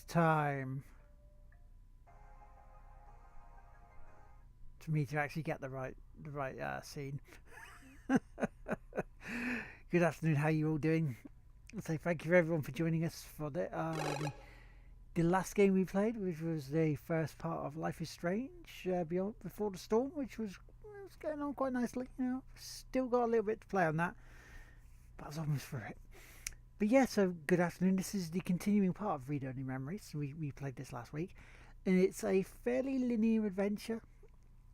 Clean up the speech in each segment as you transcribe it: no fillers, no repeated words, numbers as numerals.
time for me to actually get the right scene. Good afternoon. How are you all doing? I'll say thank you everyone for joining us for the last game we played, which was the first part of Life is Strange Beyond Before the Storm, which was going on quite nicely. You know, still got a little bit to play on that, but I was almost through it. But yeah, so good afternoon. This is the continuing part of Read Only Memories. We played this last week, and it's a fairly linear adventure.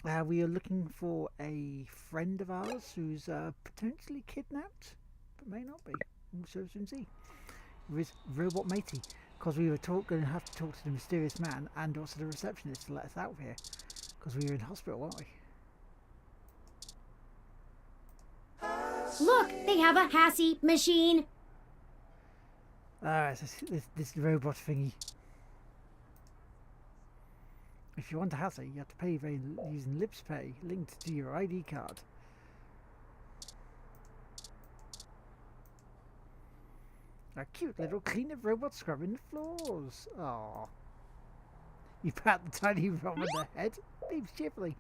We are looking for a friend of ours who's potentially kidnapped, but may not be. We'll soon see. With robot matey, because we were going to have to talk to the mysterious man and also the receptionist to let us out of here, because we were in hospital, weren't we? Look, they have a HASI machine. This robot thingy. If you want a HASI, you have to pay using LipsPay, linked to your ID card. A cute little cleanup robot scrubbing the floors. Aww. You pat the tiny robot on the head, beeps cheerfully.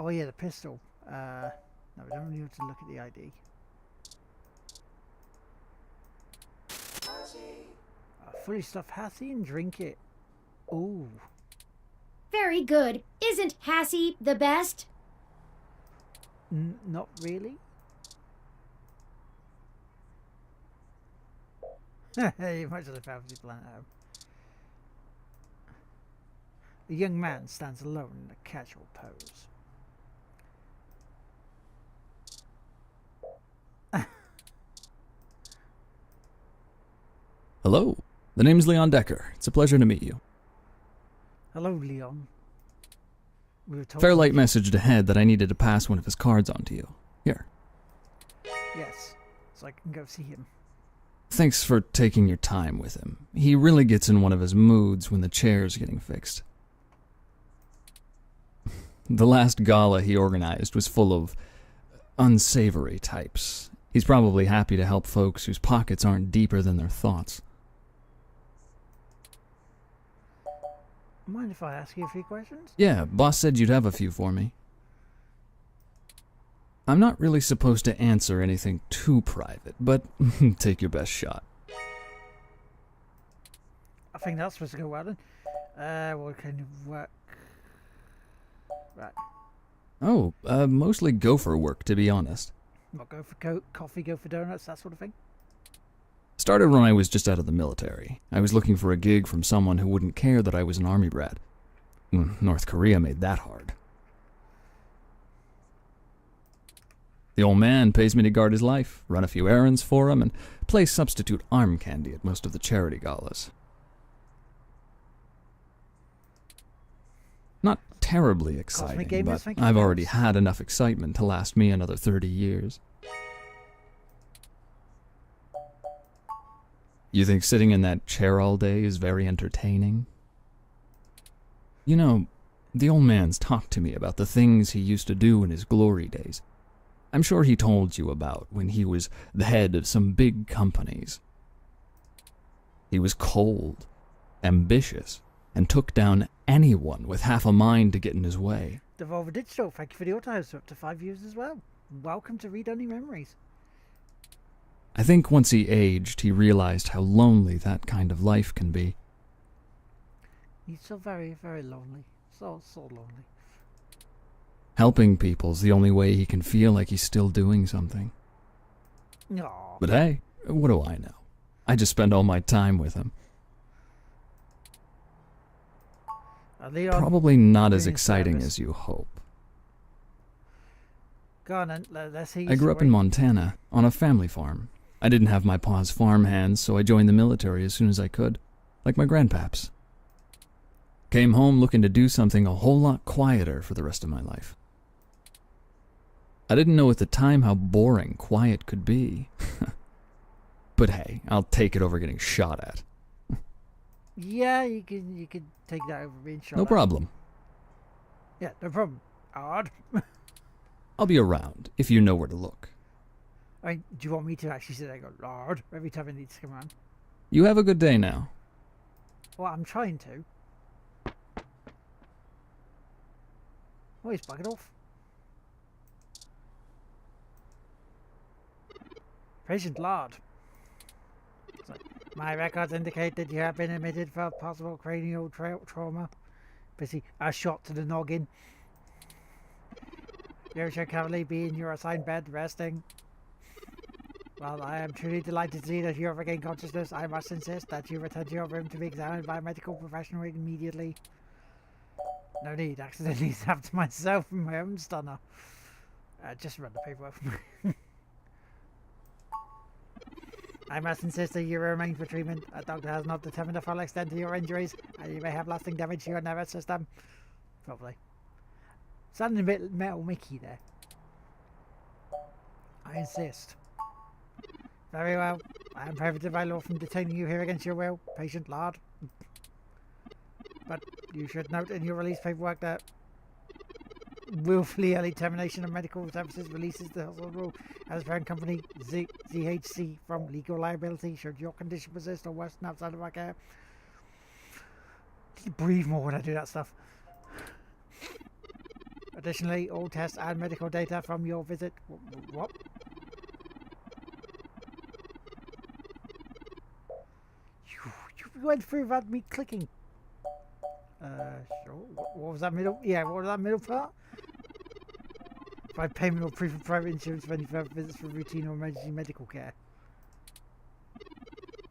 Oh yeah, the pistol. No, we don't need to look at the ID. Fully stuffed HASI and drink it. Ooh. Very good. Isn't HASI the best? Not really. You might as well have this planet home. The young man stands alone in a casual pose. Hello, the name's Leon Decker. It's a pleasure to meet you. Hello, Leon. Fairlight messaged ahead that I needed to pass one of his cards on to you. Here. Yes, so I can go see him. Thanks for taking your time with him. He really gets in one of his moods when the chair's getting fixed. The last gala he organized was full of unsavory types. He's probably happy to help folks whose pockets aren't deeper than their thoughts. Mind if I ask you a few questions? Yeah, boss said you'd have a few for me. I'm not really supposed to answer anything too private, but take your best shot. I think that's supposed to go well then. What kind of work? Right. Oh, mostly gopher work, to be honest. What, go for coffee, go for donuts, that sort of thing? Started when I was just out of the military. I was looking for a gig from someone who wouldn't care that I was an army brat. North Korea made that hard. The old man pays me to guard his life, run a few errands for him, and play substitute arm candy at most of the charity galas. Not terribly exciting, but I've already had enough excitement to last me another 30 years. You think sitting in that chair all day is very entertaining? You know, the old man's talked to me about the things he used to do in his glory days. I'm sure he told you about when he was the head of some big companies. He was cold, ambitious, and took down anyone with half a mind to get in his way. Devolver Digital, thank you for the auto host for up to 5 years as well. Welcome to Read Only Memories. I think once he aged, he realized how lonely that kind of life can be. He's so very, very lonely. So lonely. Helping people's the only way he can feel like he's still doing something. Aww. But hey, what do I know? I just spend all my time with him. Probably not as exciting as you hope. Go on then, let's see. I grew up in Montana, on a family farm. I didn't have my pa's farm hands, so I joined the military as soon as I could, like my grandpaps. Came home looking to do something a whole lot quieter for the rest of my life. I didn't know at the time how boring quiet could be. But hey, I'll take it over getting shot at. Yeah, you can take that over me, inshallah. No problem. Yeah, no problem. Odd. I'll be around if you know where to look. I mean, do you want me to actually sit there and go, Lord, every time I need to come around? You have a good day now. Well, I'm trying to. Oh, he's buggered off. Patient Lord. So, my records indicate that you have been admitted for possible cranial trauma. Basically, a shot to the noggin. You should currently be in your assigned bed, resting. Well, I am truly delighted to see that you have regained consciousness. I must insist that you return to your room to be examined by a medical professional immediately. No need, accidentally stabbed myself in my own stunner. Just run the paperwork for me. I must insist that you remain for treatment. A doctor has not determined the full extent of your injuries, and you may have lasting damage to your nervous system. Probably. Sounding a bit Metal Mickey there. I insist. Very well. I am prohibited by law from detaining you here against your will, Patient Lord. But you should note in your release paperwork that willfully early termination of medical services releases the hospital as parent company ZHC from legal liability should your condition persist or worsen outside of our care. Just breathe more when I do that stuff. Additionally, all tests and medical data from your visit. What? You went through without me clicking. Sure. What was that middle? Yeah, what was that middle part? By payment or proof of private insurance for any further visits for routine or emergency medical care.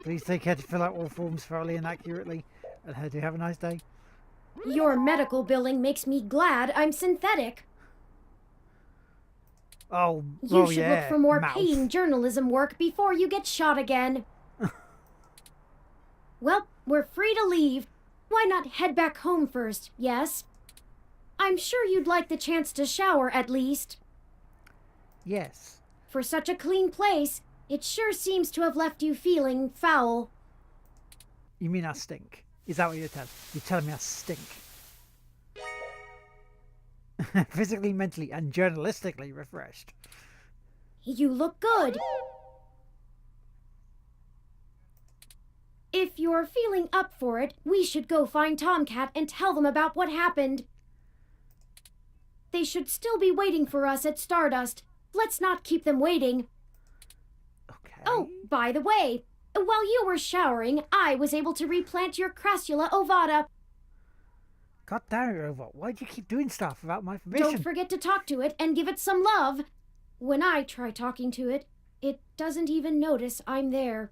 Please take care to fill out all forms thoroughly and accurately. And do have a nice day. Your medical billing makes me glad I'm synthetic. Oh, You should yeah. look for more Mouth. paying journalism work before you get shot again. Well, we're free to leave. Why not head back home first, yes? I'm sure you'd like the chance to shower at least. Yes. For such a clean place, it sure seems to have left you feeling foul. You mean I stink? Is that what you're telling? You're telling me I stink? Physically, mentally, and journalistically refreshed. You look good. If you're feeling up for it, we should go find Tomcat and tell them about what happened. They should still be waiting for us at Stardust. Let's not keep them waiting. Okay. Oh, by the way, while you were showering, I was able to replant your Crassula ovata. God damn it, Robot. Why do you keep doing stuff without my permission? Don't forget to talk to it and give it some love. When I try talking to it, it doesn't even notice I'm there.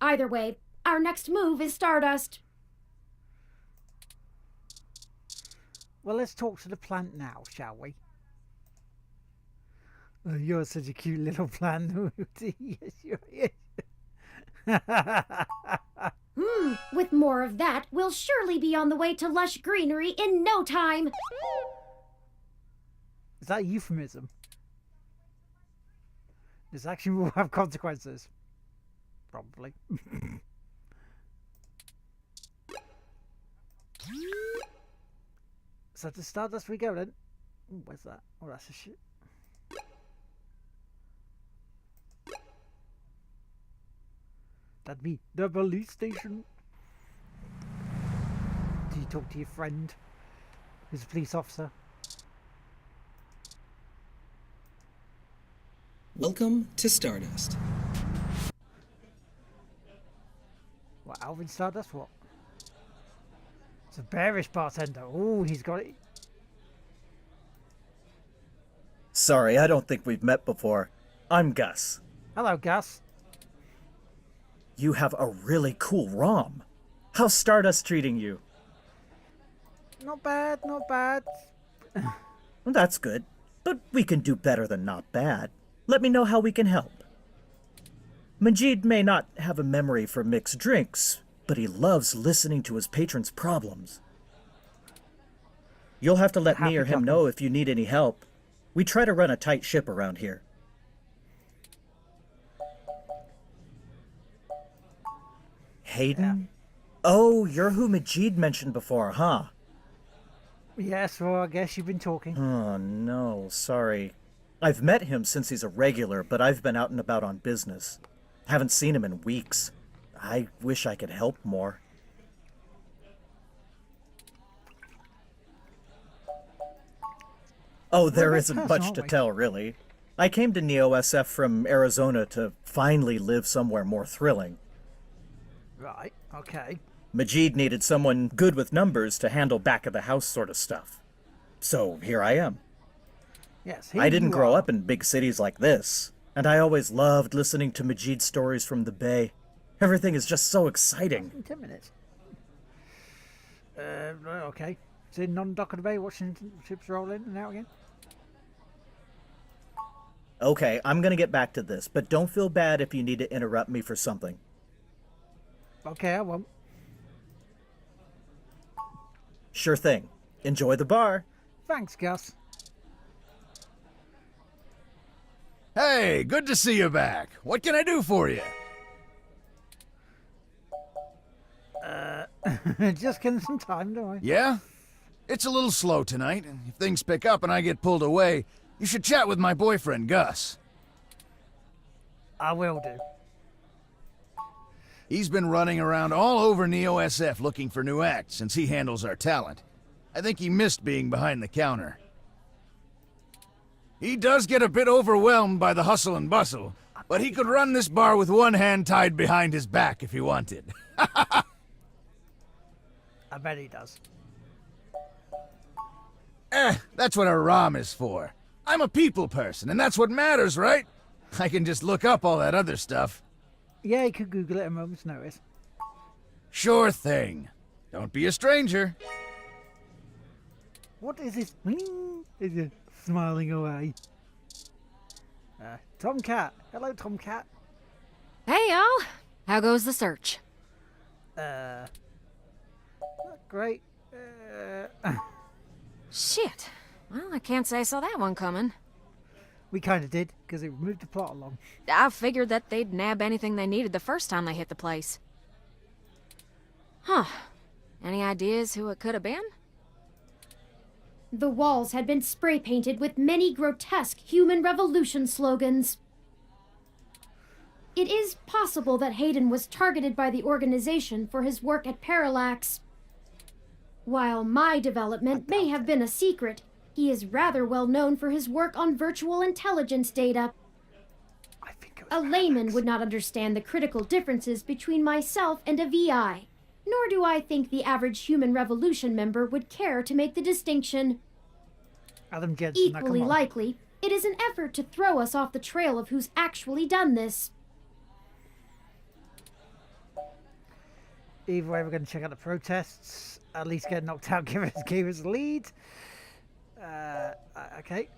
Either way, our next move is Stardust. Well, let's talk to the plant now, shall we? Oh, you're such a cute little plant. Yes, you're. With more of that, we'll surely be on the way to lush greenery in no time. Is that a euphemism? This action will have consequences. Probably. So to Stardust we go then. Ooh, where's that? Oh, that's a shit. That'd be the police station. Do you talk to your friend who's a police officer? Welcome to Stardust. What, Alvin Stardust? What? It's a bearish bartender. Oh, he's got it. Sorry, I don't think we've met before. I'm Gus. Hello, Gus. You have a really cool ROM. How's Stardust treating you? Not bad, not bad. Well, that's good, but we can do better than not bad. Let me know how we can help. Majid may not have a memory for mixed drinks, but he loves listening to his patrons' problems. You'll have to let me or him know if you need any help. We try to run a tight ship around here. Hayden, Oh, you're who Majid mentioned before, huh? Yes, well, I guess you've been talking. Oh, no, sorry. I've met him since he's a regular, but I've been out and about on business. Haven't seen him in weeks. I wish I could help more. Oh, there Well, isn't that's much personal, to like- tell, really. I came to Neo-SF from Arizona to finally live somewhere more thrilling. Right, okay. Majid needed someone good with numbers to handle back-of-the-house sort of stuff. So here I am. Yes, I didn't grow up in big cities like this, and I always loved listening to Majid's stories from the Bay. Everything is just so exciting. In 10 minutes. Right, okay. Sitting on the dock of the bay watching ships roll in and out again. Okay, I'm gonna get back to this, but don't feel bad if you need to interrupt me for something. Okay, I won't. Sure thing. Enjoy the bar. Thanks, Gus. Hey, good to see you back. What can I do for you? Just getting some time, don't I? Yeah? It's a little slow tonight, and if things pick up and I get pulled away, you should chat with my boyfriend, Gus. I will do. He's been running around all over Neo-SF looking for new acts since he handles our talent. I think he missed being behind the counter. He does get a bit overwhelmed by the hustle and bustle, but he could run this bar with one hand tied behind his back if he wanted. I bet he does. That's what a ROM is for. I'm a people person, and that's what matters, right? I can just look up all that other stuff. Yeah, you could Google it at a moment's notice. Sure thing. Don't be a stranger. What is this? Is it smiling away? Tomcat. Hello, Tomcat. Hey, y'all. How goes the search? Not great. Shit. Well, I can't say I saw that one coming. We kind of did, because it moved the plot along. I figured that they'd nab anything they needed the first time they hit the place. Huh. Any ideas who it could have been? The walls had been spray painted with many grotesque human revolution slogans. It is possible that Hayden was targeted by the organization for his work at Parallax. While my development may have been a secret, he is rather well known for his work on virtual intelligence data. I think it A was layman would not understand the critical differences between myself and a VI, nor do I think the average Human Revolution member would care to make the distinction. Adam Jensen. Now, Equally come on. likely, it is an effort to throw us off the trail of who's actually done this. Either way, we're going to check out the protests. At least get knocked out, give us a lead. Okay.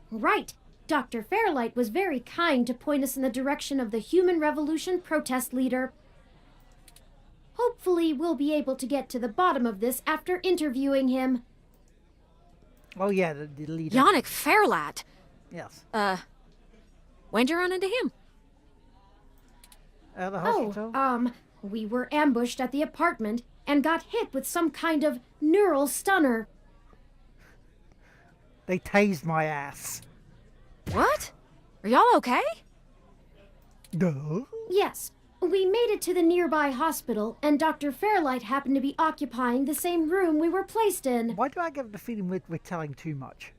Right. Dr. Fairlight was very kind to point us in the direction of the Human Revolution protest leader. Hopefully, we'll be able to get to the bottom of this after interviewing him. Oh yeah, the leader. Yannick Fairlight. Yes. When'd you run into him? The hospital. We were ambushed at the apartment and got hit with some kind of neural stunner. They tased my ass. What? Are y'all okay? Duh. Yes, we made it to the nearby hospital, and Dr. Fairlight happened to be occupying the same room we were placed in. Why do I get the feeling we're telling too much?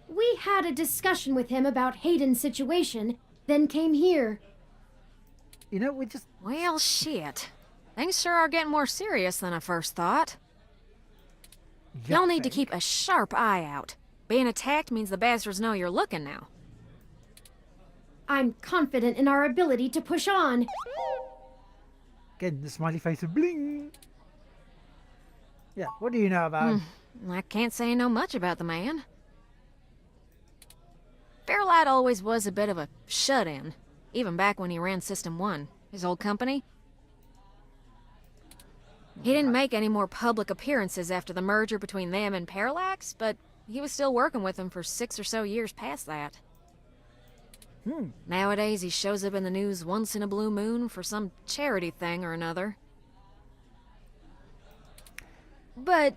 We had a discussion with him about Hayden's situation, then came here. You know, we just... Well, shit. Things sure are getting more serious than I first thought. Y'all need to keep a sharp eye out. Being attacked means the bastards know you're looking now. I'm confident in our ability to push on. Again, the smiley face of bling. Yeah, what do you know about him? I can't say I know much about the man. Fairlight always was a bit of a shut-in, even back when he ran System 1, his old company. He didn't make any more public appearances after the merger between them and Parallax, but he was still working with them for 6 or so years past that. Nowadays, he shows up in the news once in a blue moon for some charity thing or another. But,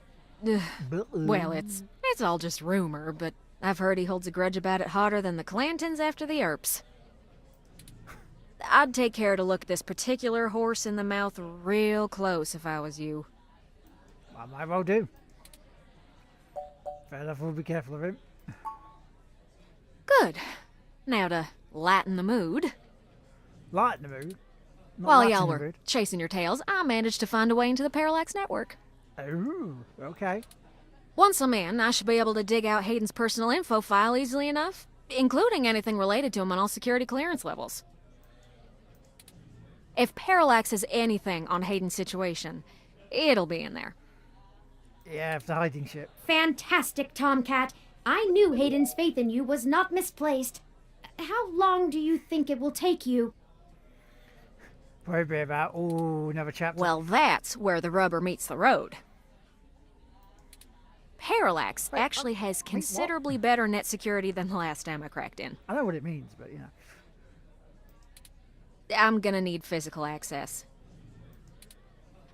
well, it's all just rumor, but I've heard he holds a grudge about it hotter than the Clantons after the Earps. I'd take care to look this particular horse in the mouth real close if I was you. I might well do. Fair enough, we'll be careful of him. Good. Now to lighten the mood. Lighten the mood. Not While lighten y'all the were mood. chasing your tails, I managed to find a way into the Parallax Network. Oh, okay. Once I'm in, I should be able to dig out Hayden's personal info file easily enough, including anything related to him on all security clearance levels. If Parallax has anything on Hayden's situation, it'll be in there. Yeah, if the hiding ship. Fantastic, Tomcat. I knew Hayden's faith in you was not misplaced. How long do you think it will take you? Probably about, another chapter. Well, that's where the rubber meets the road. Parallax actually has considerably better net security than the last time I cracked in. I know what it means, but, you know. I'm gonna need physical access.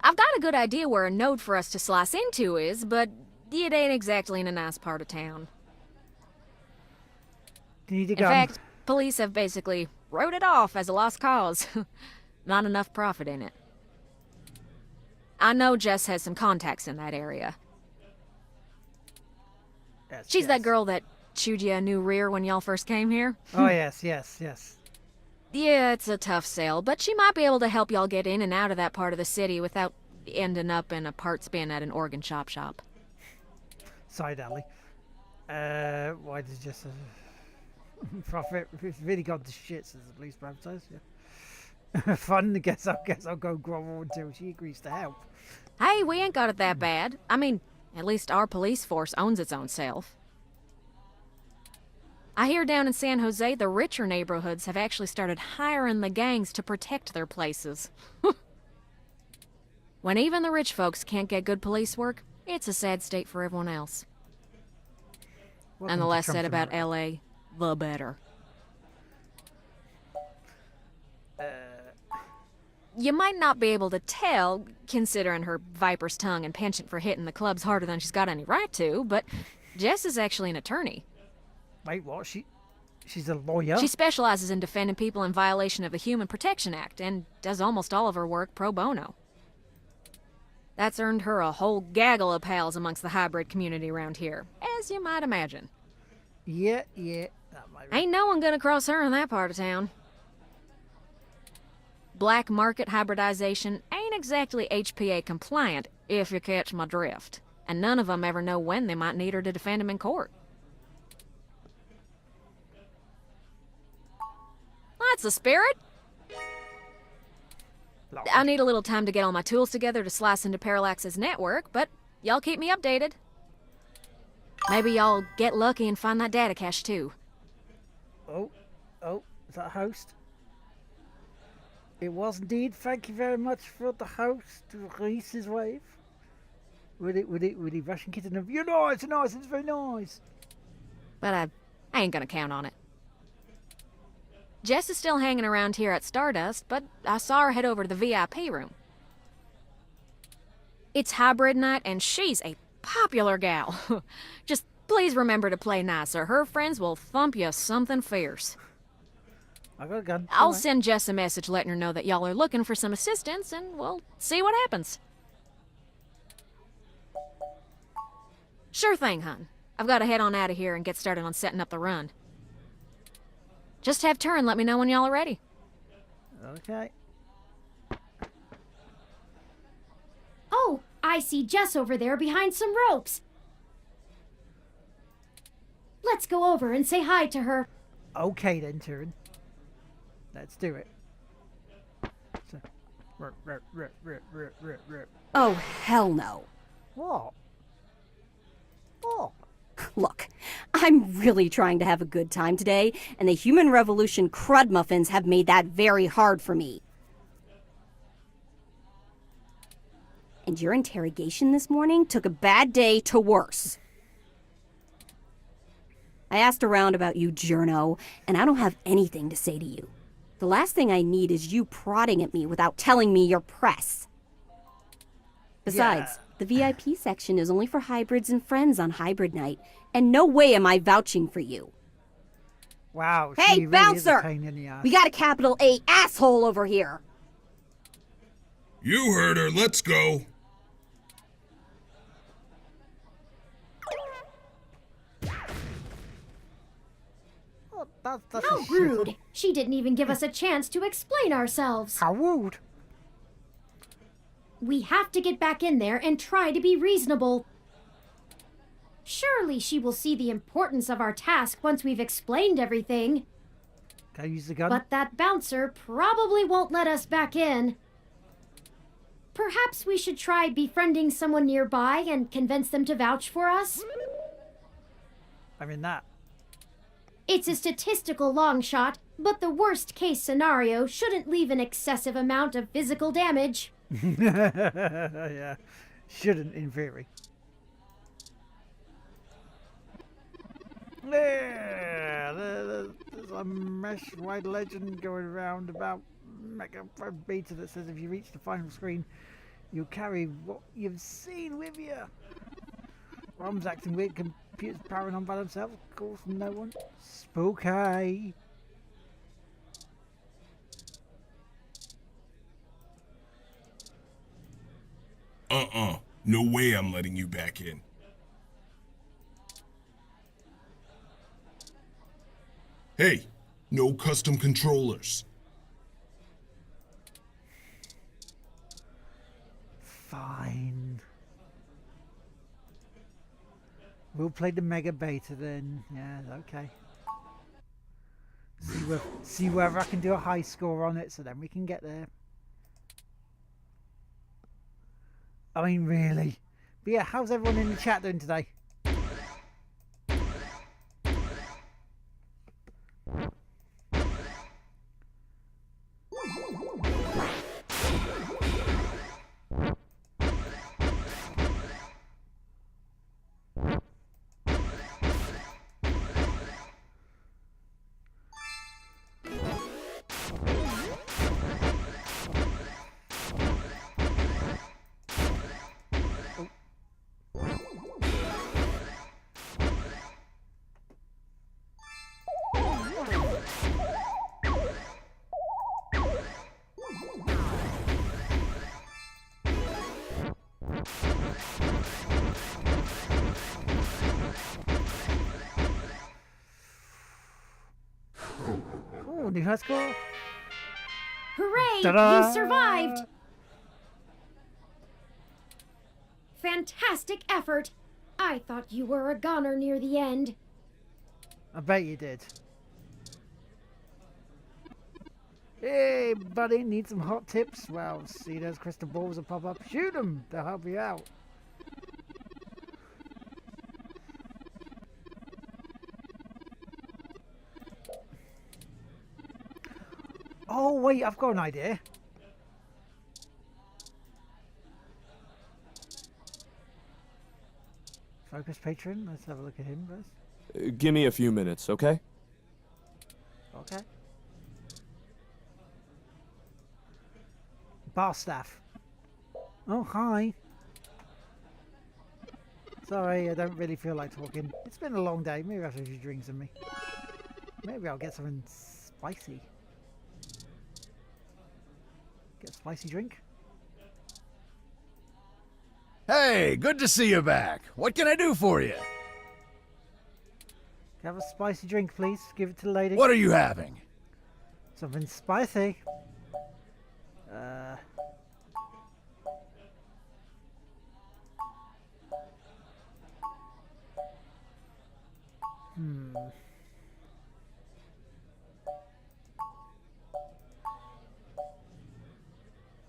I've got a good idea where a node for us to slice into is, but it ain't exactly in a nice part of town. Do you need a In gun? fact, police have basically wrote it off as a lost cause. Not enough profit in it. I know Jess has some contacts in that area. Yes, She's that yes. girl that chewed you a new rear when y'all first came here. Oh, yes, yes, yes. Yeah, it's a tough sale, but she might be able to help y'all get in and out of that part of the city without ending up in a parts bin at an organ shop. Side alley. Why did you just profit? It's really gone to shit since the police privatised. Yeah. Fun. Guess I'll go grovel until she agrees to help. Hey, we ain't got it that bad. I mean, at least our police force owns its own self. I hear down in San Jose, the richer neighborhoods have actually started hiring the gangs to protect their places. When even the rich folks can't get good police work, it's a sad state for everyone else. Welcome And the to less Trump said about America. LA, the better. You might not be able to tell, considering her viper's tongue and penchant for hitting the clubs harder than she's got any right to, but Jess is actually an attorney. Wait, what? She's a lawyer? She specializes in defending people in violation of the Human Protection Act and does almost all of her work pro bono. That's earned her a whole gaggle of pals amongst the hybrid community around here, as you might imagine. Yeah. That might be. Ain't no one gonna cross her in that part of town. Black market hybridization ain't exactly HPA compliant, if you catch my drift. And none of them ever know when they might need her to defend them in court. That's the spirit. Lord. I need a little time to get all my tools together to slice into Parallax's network, but y'all keep me updated. Maybe y'all get lucky and find that data cache too. Oh, is that a host? It was indeed. Thank you very much for the host to release his wave. Would he Russian kitten of, you're nice, it's very nice. But I ain't gonna count on it. Jess is still hanging around here at Stardust, but I saw her head over to the VIP room. It's hybrid night, and she's a popular gal. Just please remember to play nice, or her friends will thump you something fierce. I got a gun. I'll Alright. send Jess a message letting her know that y'all are looking for some assistance, and we'll see what happens. Sure thing, hon. I've got to head on out of here and get started on setting up the run. Just have turn, let me know when y'all are ready. Okay. Oh, I see Jess over there behind some ropes. Let's go over and say hi to her. Okay then, Turin. Let's do it. So, rip. Oh, hell no. What? What? Look, I'm really trying to have a good time today, and the Human Revolution crud muffins have made that very hard for me. And your interrogation this morning took a bad day to worse. I asked around about you, Journo, and I don't have anything to say to you. The last thing I need is you prodding at me without telling me you're press. Besides, the VIP section is only for hybrids and friends on hybrid night, and no way am I vouching for you. Wow. Hey, she really bouncer! Is a pain in the ass. We got a capital A asshole over here. You heard her. Let's go. Oh, that's How a shit. rude! She didn't even give us a chance to explain ourselves. How rude. We have to get back in there and try to be reasonable. Surely she will see the importance of our task once we've explained everything. Can I use the gun? But that bouncer probably won't let us back in. Perhaps we should try befriending someone nearby and convince them to vouch for us? I mean that. It's a statistical long shot, but the worst case scenario shouldn't leave an excessive amount of physical damage. Yeah. Shouldn't, in theory. Yeah, there's a mesh-wide legend going around about Mega Beta that says if you reach the final screen, you'll carry what you've seen with you. ROM's acting weird, computers powering on by themselves, of course, no one. Spooky. No way I'm letting you back in. Hey, no custom controllers. Fine. We'll play the Mega Beta then. Yeah, okay. See whether I can do a high score on it, so then we can get there. I mean, really. But yeah, how's everyone in the chat doing today? Oh, new high score. Hooray! Ta-da! You survived! Fantastic effort! I thought you were a goner near the end. I bet you did. Hey, buddy, need some hot tips? Well, see those crystal balls that pop up? Shoot them! They'll help you out. Oh, wait, I've got an idea. Focus patron, let's have a look at him first. Give me a few minutes, okay? Okay. Bar staff. Oh, hi. Sorry, I don't really feel like talking. It's been a long day. Maybe I'll have a few drinks in me. Maybe I'll get something spicy. Get a spicy drink. Hey, good to see you back. What can I do for you? Can I have a spicy drink, please? Give it to the lady. What are you having? Something spicy.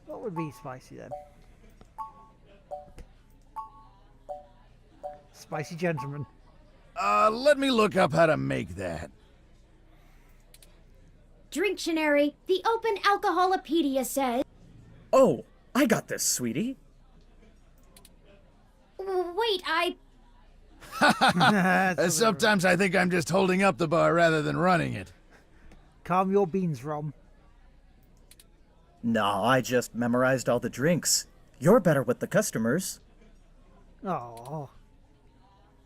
What would be spicy then? Spicy gentleman. Let me look up how to make that. Drinctionary, the Open Alcoholopedia says... Oh, I got this, sweetie. Wait, Sometimes I think I'm just holding up the bar rather than running it. Calm your beans, Rom. No, I just memorized all the drinks. You're better with the customers. Oh.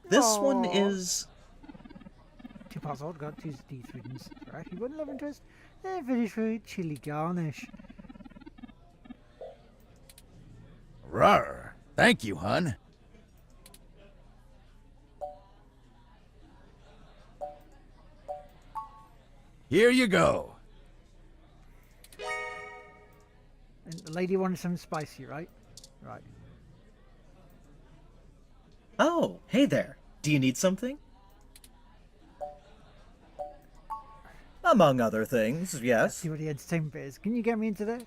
This one Aw. is... Two parts odd, got two D3s. Right, you wouldn't love interest? Finish with chili garnish. Rawr. Thank you, hun. Here you go. And the lady wanted some spicy, right? Right. Oh, hey there. Do you need something? Among other things, yes. See what the entertainment bit is. Can you get me into that?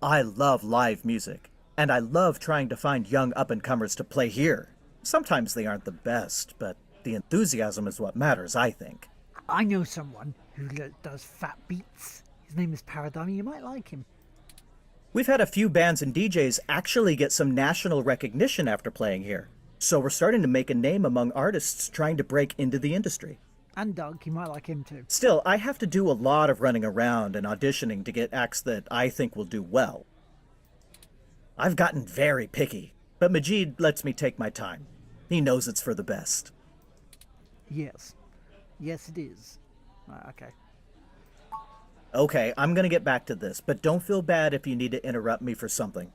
I love live music, and I love trying to find young up-and-comers to play here. Sometimes they aren't the best, but the enthusiasm is what matters, I think. I know someone who does fat beats. His name is Paradigm. You might like him. We've had a few bands and DJs actually get some national recognition after playing here. So we're starting to make a name among artists trying to break into the industry. And Doug, you might like him too. Still, I have to do a lot of running around and auditioning to get acts that I think will do well. I've gotten very picky, but Majid lets me take my time. He knows it's for the best. Yes. Yes, it is. Okay. Okay, I'm gonna get back to this, but don't feel bad if you need to interrupt me for something.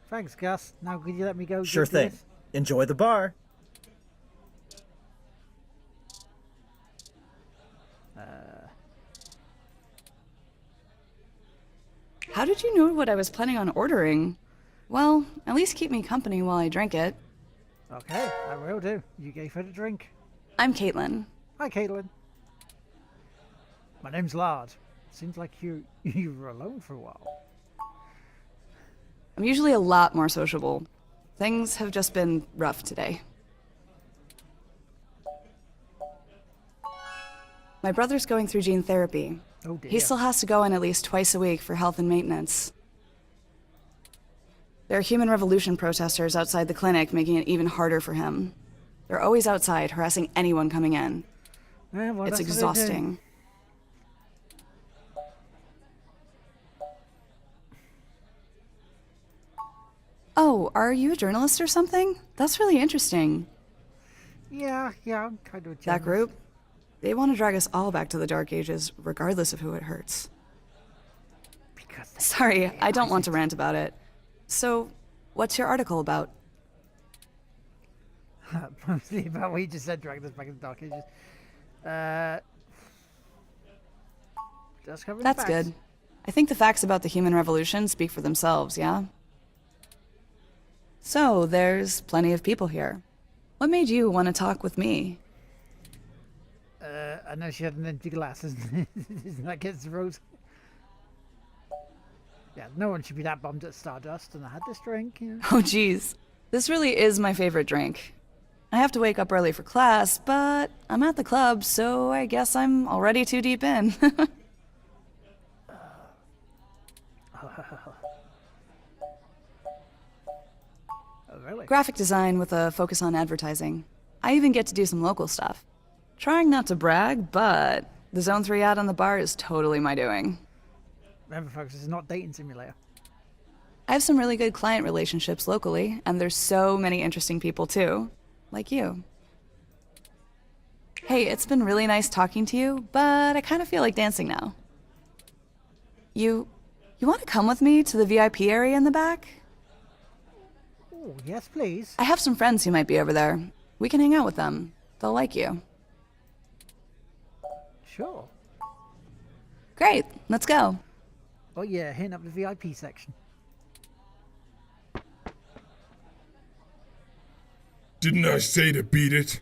Thanks, Gus. Now could you let me go? Sure get thing. this? Enjoy the bar. How did you know what I was planning on ordering? Well, at least keep me company while I drink it. Okay, I will do. You gave her the drink. I'm Caitlin. Hi, Caitlin. My name's Lard. Seems like you were alone for a while. I'm usually a lot more sociable. Things have just been rough today. My brother's going through gene therapy. Oh dear. He still has to go in at least twice a week for health and maintenance. There are Human Revolution protesters outside the clinic making it even harder for him. They're always outside, harassing anyone coming in. Yeah, well, It's that's what they do. exhausting. Oh, are you a journalist or something? That's really interesting. Yeah, I'm kind of a That journalist. group? They want to drag us all back to the Dark Ages, regardless of who it hurts. Because they Sorry, I don't want to rant about it. So, what's your article about? mostly about what you just said, dragging us back in the Dark Ages. Just covering That's facts. good. I think the facts about the Human Revolution speak for themselves, yeah? So, there's plenty of people here. What made you want to talk with me? I know she had an empty glass, isn't that against the rules? Yeah, no one should be that bummed at Stardust, and I had this drink. You know. Oh, geez. This really is my favorite drink. I have to wake up early for class, but I'm at the club, so I guess I'm already too deep in. Oh, really? Graphic design with a focus on advertising. I even get to do some local stuff. Trying not to brag, but the Zone 3 ad on the bar is totally my doing. Remember, folks, this is not dating simulator. I have some really good client relationships locally, and there's so many interesting people too. Like you. Hey, it's been really nice talking to you, but I kind of feel like dancing now. You want to come with me to the VIP area in the back? Oh, yes, please. I have some friends who might be over there. We can hang out with them. They'll like you. Sure. Great, let's go. Oh, yeah, hitting up the VIP section. Didn't I say to beat it?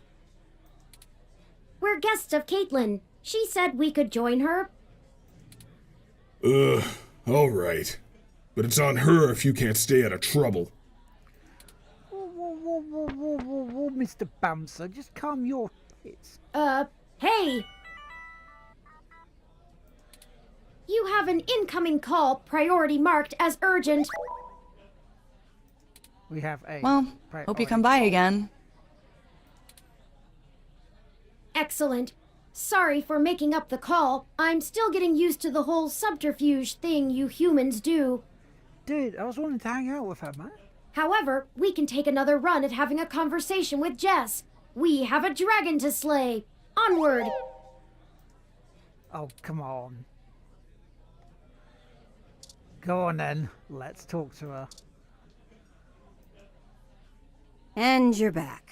We're guests of Caitlin. She said we could join her. Alright. But it's on her if you can't stay out of trouble. Whoa, Mr. Bouncer, just calm your tits. Hey! You have an incoming call, priority marked as urgent. We have a... Well, hope you come by again. Excellent. Sorry for making up the call. I'm still getting used to the whole subterfuge thing you humans do. Dude, I was wanting to hang out with her, man. However, we can take another run at having a conversation with Jess. We have a dragon to slay. Onward! Oh, come on. Go on then. Let's talk to her. And you're back.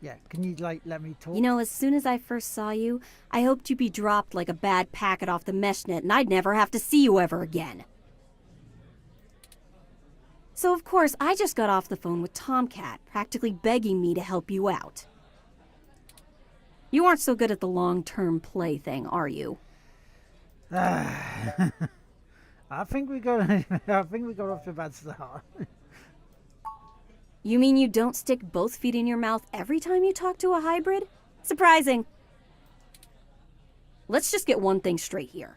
Yeah, can you, like, let me talk? You know, as soon as I first saw you, I hoped you'd be dropped like a bad packet off the mesh net and I'd never have to see you ever again. So, of course, I just got off the phone with Tomcat, practically begging me to help you out. You aren't so good at the long-term play thing, are you? I think we got off to a bad start. You mean you don't stick both feet in your mouth every time you talk to a hybrid? Surprising. Let's just get one thing straight here.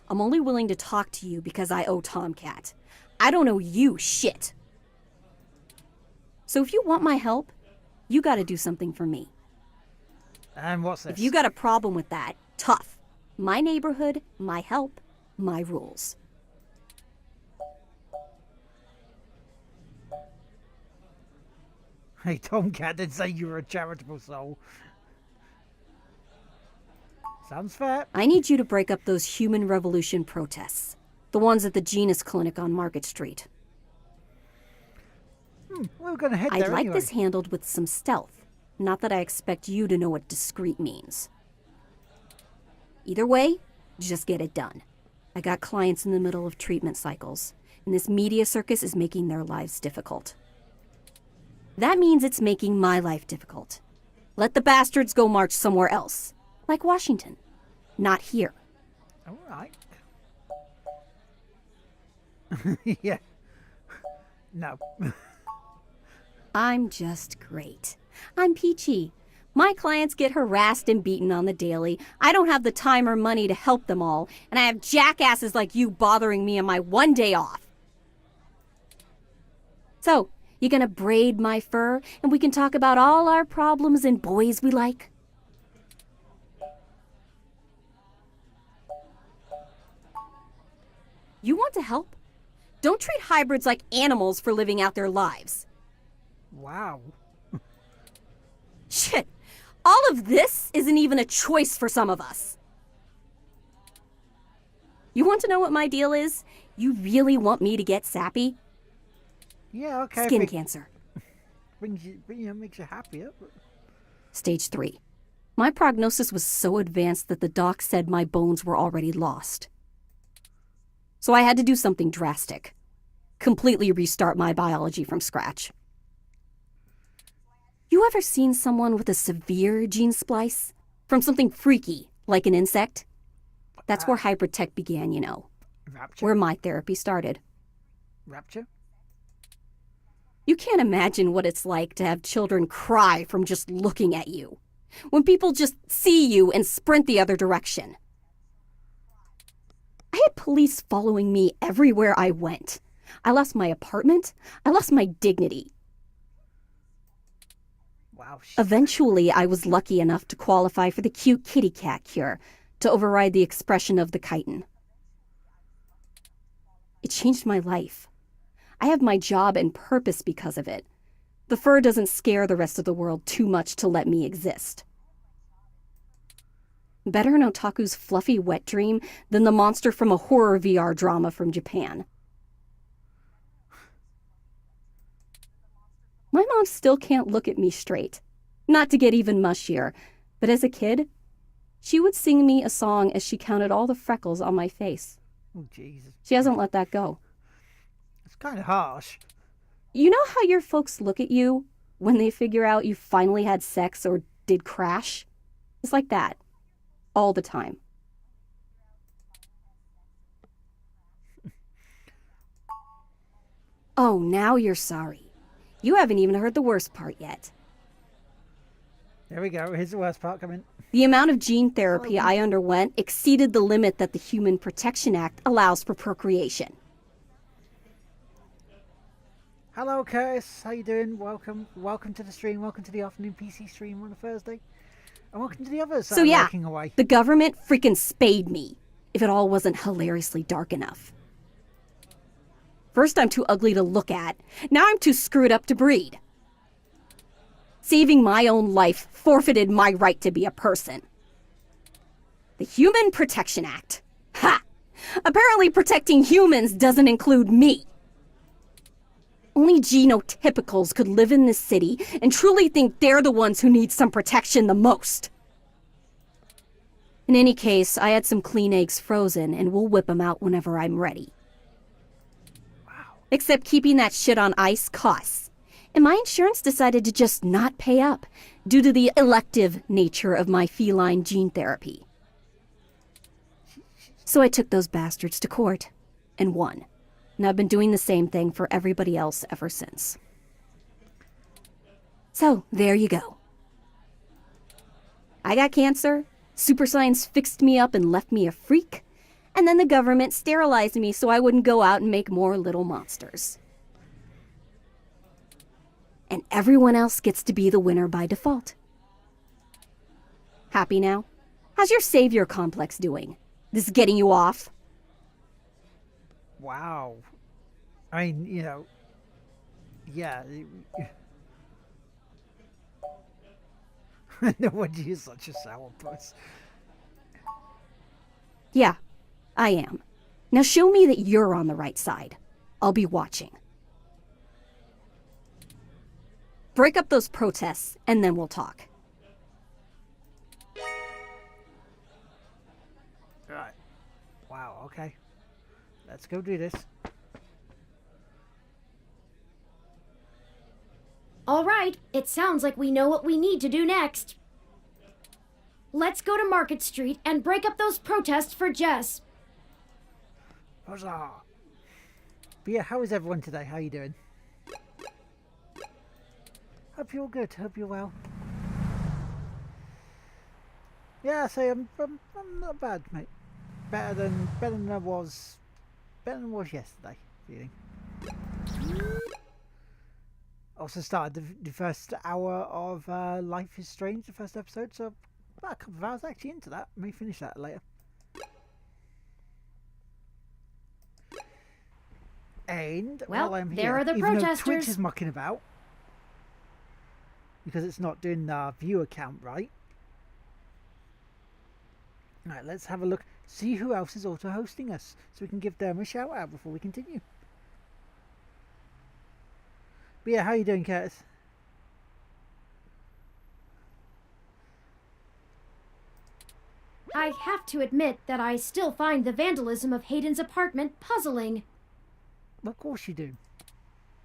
I'm only willing to talk to you because I owe Tomcat. I don't owe you shit. So if you want my help, you gotta do something for me. And what's this? If you got a problem with that, tough. My neighborhood, my help, my rules. Hey, Tomcat did say you were a charitable soul. Sounds fair. I need you to break up those Human Revolution protests. The ones at the Genus Clinic on Market Street. We were gonna head I'd there like anyway. this handled with some stealth. Not that I expect you to know what discreet means. Either way, just get it done. I got clients in the middle of treatment cycles, and this media circus is making their lives difficult. That means it's making my life difficult. Let the bastards go march somewhere else. Like Washington. Not here. All right. Yeah. No. I'm just great. I'm peachy. My clients get harassed and beaten on the daily. I don't have the time or money to help them all, and I have jackasses like you bothering me on my one day off. So, you gonna braid my fur, and we can talk about all our problems and boys we like? You want to help? Don't treat hybrids like animals for living out their lives. Wow. Shit, all of this isn't even a choice for some of us. You want to know what my deal is? You really want me to get sappy? Yeah, okay. Skin cancer. Makes you happier. Stage 3. My prognosis was so advanced that the doc said my bones were already lost. So I had to do something drastic. Completely restart my biology from scratch. You ever seen someone with a severe gene splice? From something freaky, like an insect? That's where hybrid tech began, you know. Rapture? Where my therapy started. Rapture? You can't imagine what it's like to have children cry from just looking at you. When people just see you and sprint the other direction. I had police following me everywhere I went. I lost my apartment. I lost my dignity. Wow. Eventually, I was lucky enough to qualify for the cute kitty cat cure to override the expression of the chitin. It changed my life. I have my job and purpose because of it. The fur doesn't scare the rest of the world too much to let me exist. Better an otaku's fluffy wet dream than the monster from a horror VR drama from Japan. My mom still can't look at me straight. Not to get even mushier, but as a kid, she would sing me a song as she counted all the freckles on my face. Oh, Jesus. She hasn't let that go. It's kind of harsh. You know how your folks look at you when they figure out you finally had sex or did crash? It's like that. All the time. Oh, now you're sorry. You haven't even heard the worst part yet. There we go. Here's the worst part coming. The amount of gene therapy I underwent exceeded the limit that the Human Protection Act allows for procreation. Hello, Curtis. How you doing? Welcome to the stream. Welcome to the afternoon PC stream on a Thursday. And welcome to the others that So are yeah, working away. the government freaking spayed me, if it all wasn't hilariously dark enough. First I'm too ugly to look at, now I'm too screwed up to breed. Saving my own life forfeited my right to be a person. The Human Protection Act. Ha! Apparently protecting humans doesn't include me. Only genotypicals could live in this city and truly think they're the ones who need some protection the most. In any case, I had some clean eggs frozen and we'll whip them out whenever I'm ready. Wow. Except keeping that shit on ice costs. And my insurance decided to just not pay up due to the elective nature of my feline gene therapy. So I took those bastards to court and won. And I've been doing the same thing for everybody else ever since. So, there you go. I got cancer, super science fixed me up and left me a freak, and then the government sterilized me so I wouldn't go out and make more little monsters. And everyone else gets to be the winner by default. Happy now? How's your savior complex doing? This is getting you off? Wow. I mean, you know, yeah. No wonder you're such a sourpuss. Yeah, I am. Now show me that you're on the right side. I'll be watching. Break up those protests, and then we'll talk. Right. Wow, okay. Let's go do this. All right, it sounds like we know what we need to do next. Let's go to Market Street and break up those protests for Jess. Huzzah! But yeah, how is everyone today? How you doing? Hope you're good. Hope you're well. Yeah, so I'm not bad, mate. Better than I was yesterday. Feeling. Also started the first hour of Life is Strange, the first episode, so about a couple of hours actually into that. May finish that later. And Well, while I'm there here, are the even though protesters. Twitch is mucking about because it's not doing the viewer count right. Alright, let's have a look. See who else is auto hosting us, so we can give them a shout out before we continue. But yeah, how you doing, Curtis? I have to admit that I still find the vandalism of Hayden's apartment puzzling. Of course you do.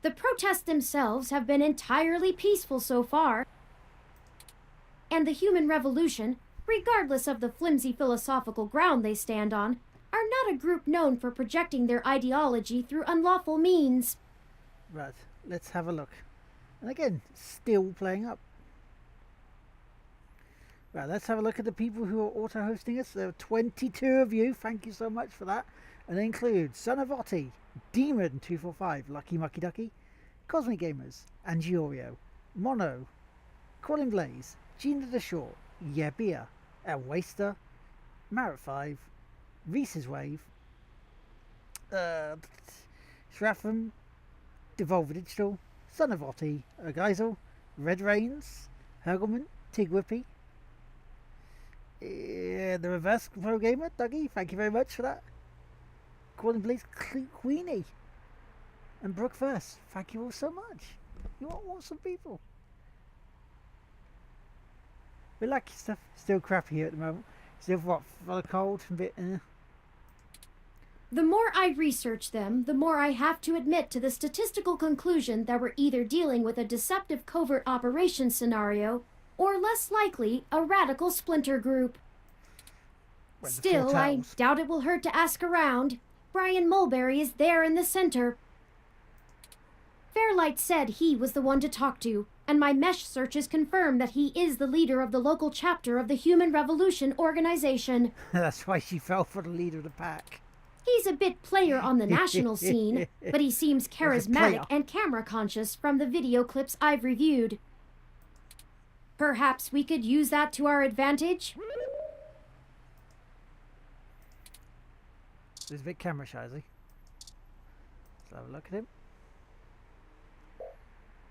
The protests themselves have been entirely peaceful so far, and the human revolution, regardless of the flimsy philosophical ground they stand on, are not a group known for projecting their ideology through unlawful means. Right, let's have a look. And again, still playing up. Right, let's have a look at the people who are auto-hosting us. There are 22 of you. Thank you so much for that. And they include Son of Otti, Demon245, Lucky Mucky Ducky, Cosmic Gamers, Angiorio, Mono, Colin Blaze, Gina the Short, Yeah Beer, El Waster, Marit5, Reese's Wave, Shratham, Devolver Digital, Son of Otti, Geisel, Red Rains, Hergelman, Tig Whippy, the Reverse Pro Gamer, Dougie, thank you very much for that. Colin Blaze, Queenie, and Brooke First, thank you all so much. You are awesome people. We like your stuff. Still crappy here at the moment. Still what? For the cold, a bit. The more I research them, the more I have to admit to the statistical conclusion that we're either dealing with a deceptive covert operations scenario, or less likely, a radical splinter group. Still, I doubt it will hurt to ask around. Brian Mulberry is there in the center. Fairlight said he was the one to talk to, and my mesh searches confirm that he is the leader of the local chapter of the Human Revolution organization. That's why she fell for the leader of the pack. He's a bit player on the national scene, but he seems charismatic and camera conscious from the video clips I've reviewed. Perhaps we could use that to our advantage? He's a bit camera shy, is he? Let's have a look at him.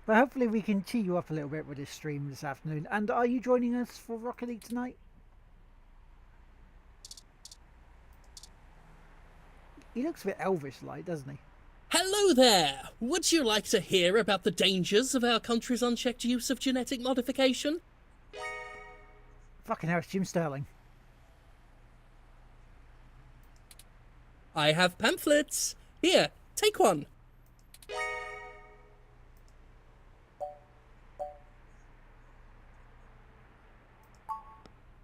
But hopefully we can cheer you up a little bit with this stream this afternoon. And are you joining us for Rocket League tonight? He looks a bit elvish-like, doesn't he? Hello there! Would you like to hear about the dangers of our country's unchecked use of genetic modification? Fucking hell, it's Jim Sterling. I have pamphlets. Here, take one.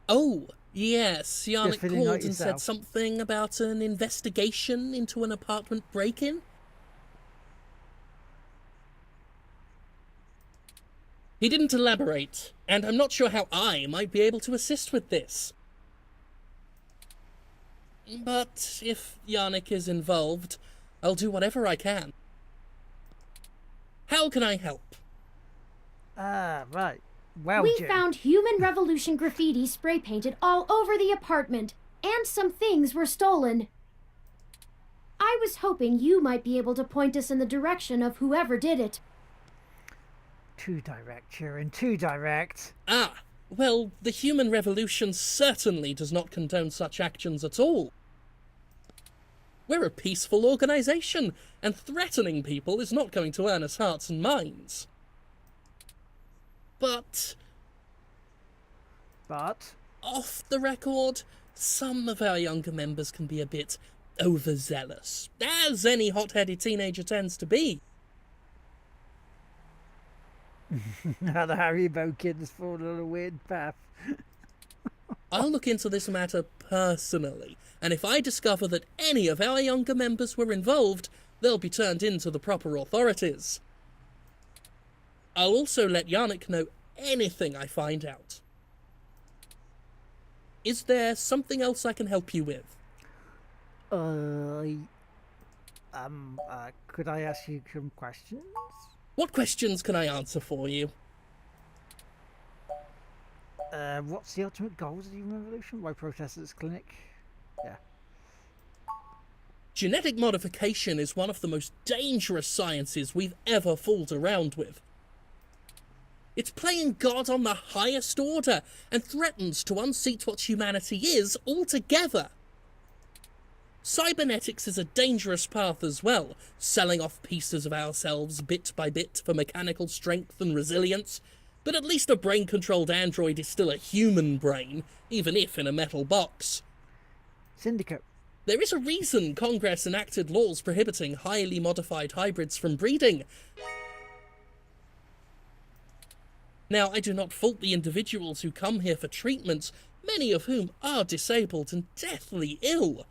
Oh, yes, Yannick called and said something about an investigation into an apartment break-in. He didn't elaborate, and I'm not sure how I might be able to assist with this. But if Yannick is involved, I'll do whatever I can. How can I help? Ah, right. Well, we Jim. found Human Revolution graffiti spray painted all over the apartment, and some things were stolen. I was hoping you might be able to point us in the direction of whoever did it. Too direct, Sharon, too direct. Ah, well, the Human Revolution certainly does not condone such actions at all. We're a peaceful organization, and threatening people is not going to earn us hearts and minds. But, off the record, some of our younger members can be a bit overzealous, as any hot-headed teenager tends to be. Now the Haribo kid has fallen on a weird path. I'll look into this matter personally, and if I discover that any of our younger members were involved, they'll be turned in to the proper authorities. I'll also let Yannick know anything I find out. Is there something else I can help you with? Could I ask you some questions? What questions can I answer for you? What's the ultimate goals of the Human Revolution? Why protest at this clinic? Yeah. Genetic modification is one of the most dangerous sciences we've ever fooled around with. It's playing God on the highest order and threatens to unseat what humanity is altogether. Cybernetics is a dangerous path as well, selling off pieces of ourselves bit by bit for mechanical strength and resilience, but at least a brain-controlled android is still a human brain, even if in a metal box. Syndicate. There is a reason Congress enacted laws prohibiting highly modified hybrids from breeding. Now, I do not fault the individuals who come here for treatments, many of whom are disabled and deathly ill.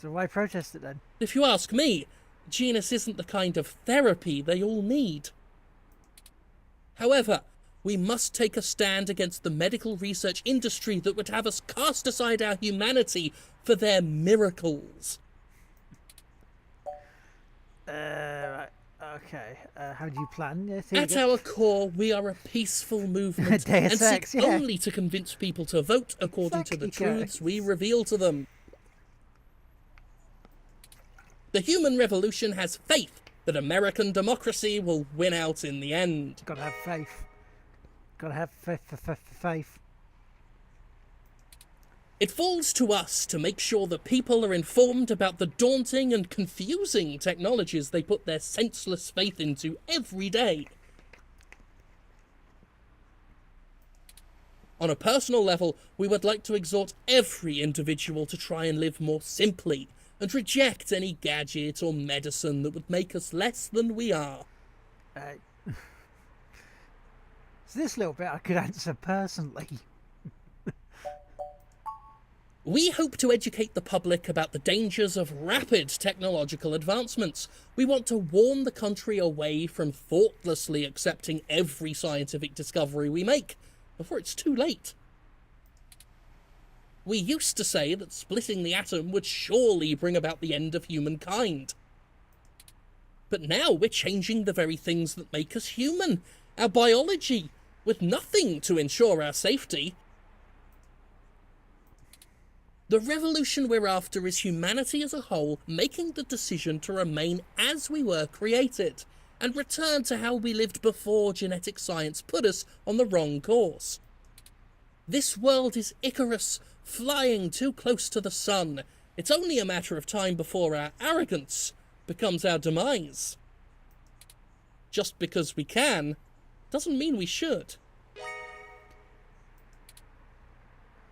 So why protest it then? If you ask me, Genus isn't the kind of therapy they all need. However, we must take a stand against the medical research industry that would have us cast aside our humanity for their miracles. Okay. How do you plan? At our core, we are a peaceful movement and seek only to convince people to vote according to the truths we reveal to them. The Human Revolution has faith that American democracy will win out in the end. Gotta have faith. Gotta have faith. It falls to us to make sure that people are informed about the daunting and confusing technologies they put their senseless faith into every day. On a personal level, we would like to exhort every individual to try and live more simply, and reject any gadget or medicine that would make us less than we are. So this little bit I could answer personally. We hope to educate the public about the dangers of rapid technological advancements. We want to warn the country away from thoughtlessly accepting every scientific discovery we make, before it's too late. We used to say that splitting the atom would surely bring about the end of humankind. But now we're changing the very things that make us human, our biology, with nothing to ensure our safety. The revolution we're after is humanity as a whole making the decision to remain as we were created, and return to how we lived before genetic science put us on the wrong course. This world is Icarus, flying too close to the sun. It's only a matter of time before our arrogance becomes our demise. Just because we can, doesn't mean we should.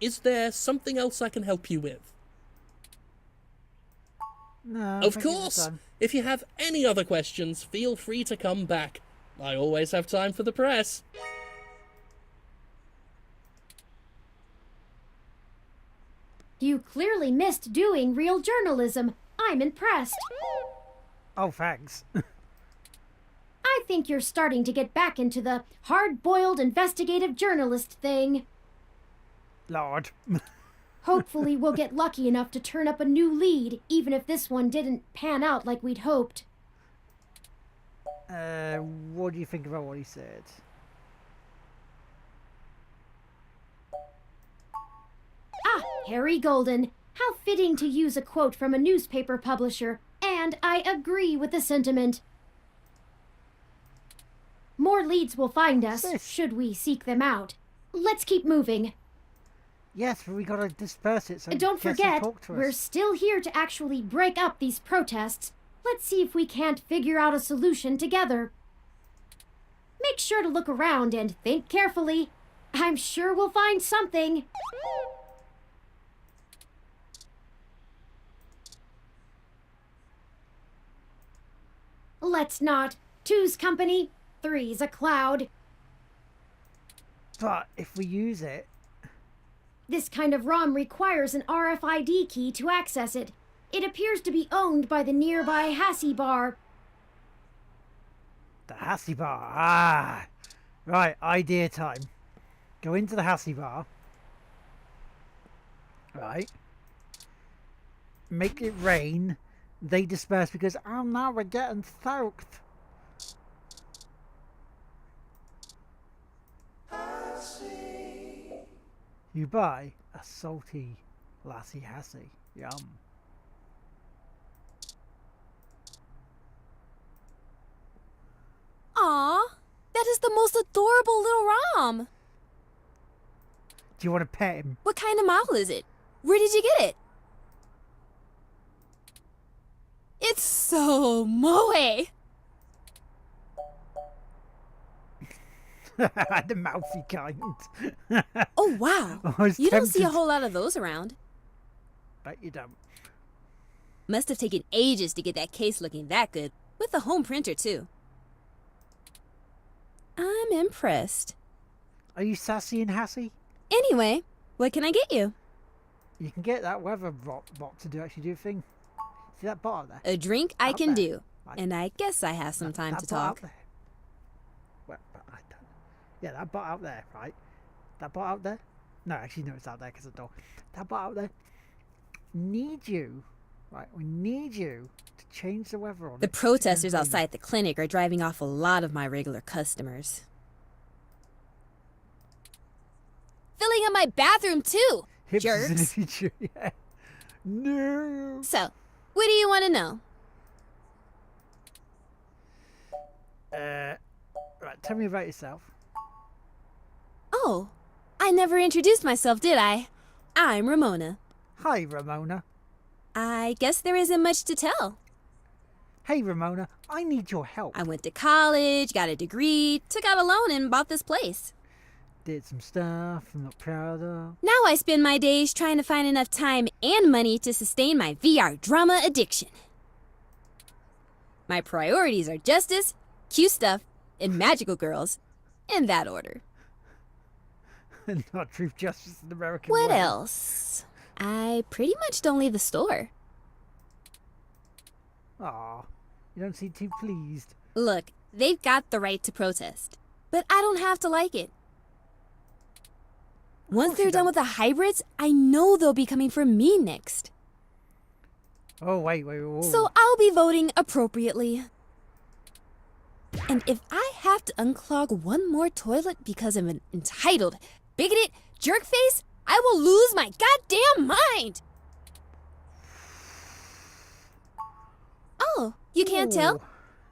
Is there something else I can help you with? No. Of thank you for course! time. If you have any other questions, feel free to come back. I always have time for the press. You clearly missed doing real journalism. I'm impressed. Oh, thanks. I think you're starting to get back into the hard-boiled investigative journalist thing. Lord. Hopefully we'll get lucky enough to turn up a new lead, even if this one didn't pan out like we'd hoped. What do you think about what he said? Ah, Harry Golden. How fitting to use a quote from a newspaper publisher, and I agree with the sentiment. More leads will find us, should we seek them out. Let's keep moving. Yes, but we gotta disperse it so Don't Jesse forget, talk to us. we're still here to actually break up these protests. Let's see if we can't figure out a solution together. Make sure to look around and think carefully. I'm sure we'll find something. Let's not. Two's company, three's a cloud. But if we use it... This kind of ROM requires an RFID key to access it. It appears to be owned by the nearby Hassie Bar. The Hassie Bar. Ah! Right, idea time. Go into the Hassie Bar. Right. Make it rain. They disperse because, oh no, we're getting soaked. You buy a salty lassie Hassie. Yum. Aw, that is the most adorable little Rom. Do you want to pet him? What kind of model is it? Where did you get it? It's so moe. The mouthy kind. Oh, wow. I was You don't see a tempted. whole lot of those around. But you don't. Must have taken ages to get that case looking that good, with a home printer, too. I'm impressed. Are you sassy and Hassie? Anyway, what can I get you? You can get that weather bot to actually do a thing. See that bot out there? A drink I Out can there. do. Right. And I guess I have some time That to bot out talk. there. Well, I don't. Yeah, that bot out there, right? That bot out there? No, actually, no, it's out there because of the door. That bot out there. Need you, right? We need you to change the weather on The it. protesters outside the clinic are driving off a lot of my regular customers. Filling up my bathroom, too! Hips is in the jerks. future, yeah. No. So, what do you want to know? Right, tell me about yourself. Oh, I never introduced myself, did I? I'm Ramona. Hi, Ramona. I guess there isn't much to tell. Hey, Ramona, I need your help. I went to college, got a degree, took out a loan, and bought this place. Did some stuff I'm not proud of. Now I spend my days trying to find enough time and money to sustain my VR drama addiction. My priorities are justice, cute stuff, and magical girls. In that order. Not truth, justice, and American What way. else? I pretty much don't leave the store. Aw, you don't seem too pleased. Look, they've got the right to protest. But I don't have to like it. Once they're done with the hybrids, I know they'll be coming for me next. Oh, wait. So I'll be voting appropriately. And if I have to unclog one more toilet because of an entitled, bigoted jerkface, I will lose my goddamn mind! Oh, you can't tell?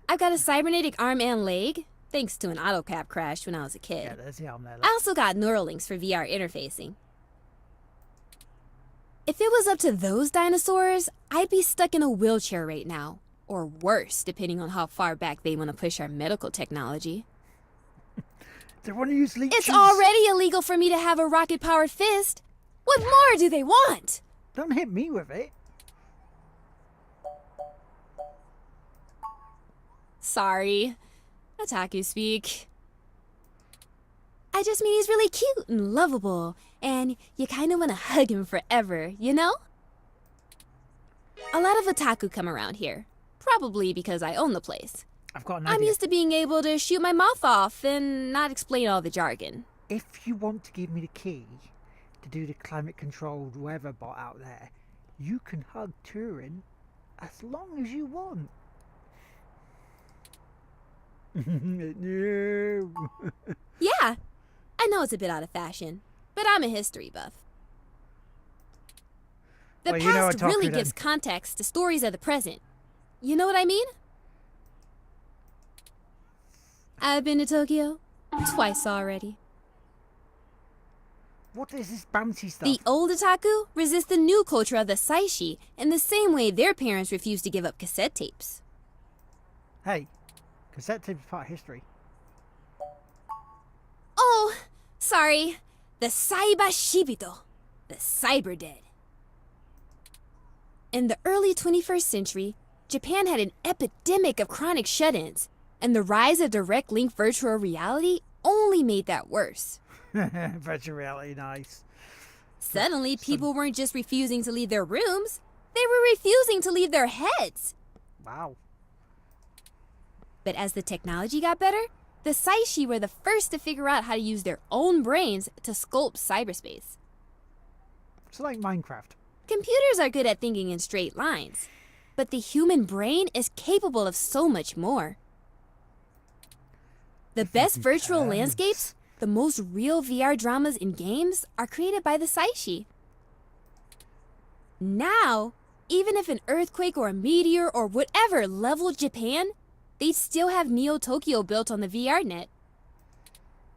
I've got a cybernetic arm and leg, thanks to an autocap crash when I was a kid. Yeah, there's the arm there. I also got Neuralinks for VR interfacing. If it was up to those dinosaurs, I'd be stuck in a wheelchair right now. Or worse, depending on how far back they want to push our medical technology. They want to use leeches. It's already illegal for me to have a rocket-powered fist. What more do they want? Don't hit me with it. Sorry. Otaku speak. I just mean he's really cute and lovable, and you kind of want to hug him forever, you know? A lot of otaku come around here. Probably because I own the place. I've got an I'm idea. used to being able to shoot my mouth off and not explain all the jargon. If you want to give me the key to do the climate-controlled weather bot out there, you can hug Turin as long as you want. No. Yeah, I know it's a bit out of fashion, but I'm a history buff. The Well, you know past Otaku really then. gives context to stories of the present. You know what I mean? I've been to Tokyo twice already. What is this bouncy stuff? The old otaku resist the new culture of the saishi in the same way their parents refused to give up cassette tapes. Hey, cassette tape is part of history. Oh, sorry. The Saiba Shibito. The cyber dead. In the early 21st century, Japan had an epidemic of chronic shut-ins, and the rise of direct link virtual reality only made that worse. Virtual reality, nice. Suddenly, people weren't just refusing to leave their rooms, they were refusing to leave their heads. Wow. But as the technology got better, the Saishi were the first to figure out how to use their own brains to sculpt cyberspace. It's like Minecraft. Computers are good at thinking in straight lines, but the human brain is capable of so much more. The best virtual landscapes, the most real VR dramas in games, are created by the Saishi. Now, even if an earthquake or a meteor or whatever leveled Japan, they'd still have Neo Tokyo built on the VR net.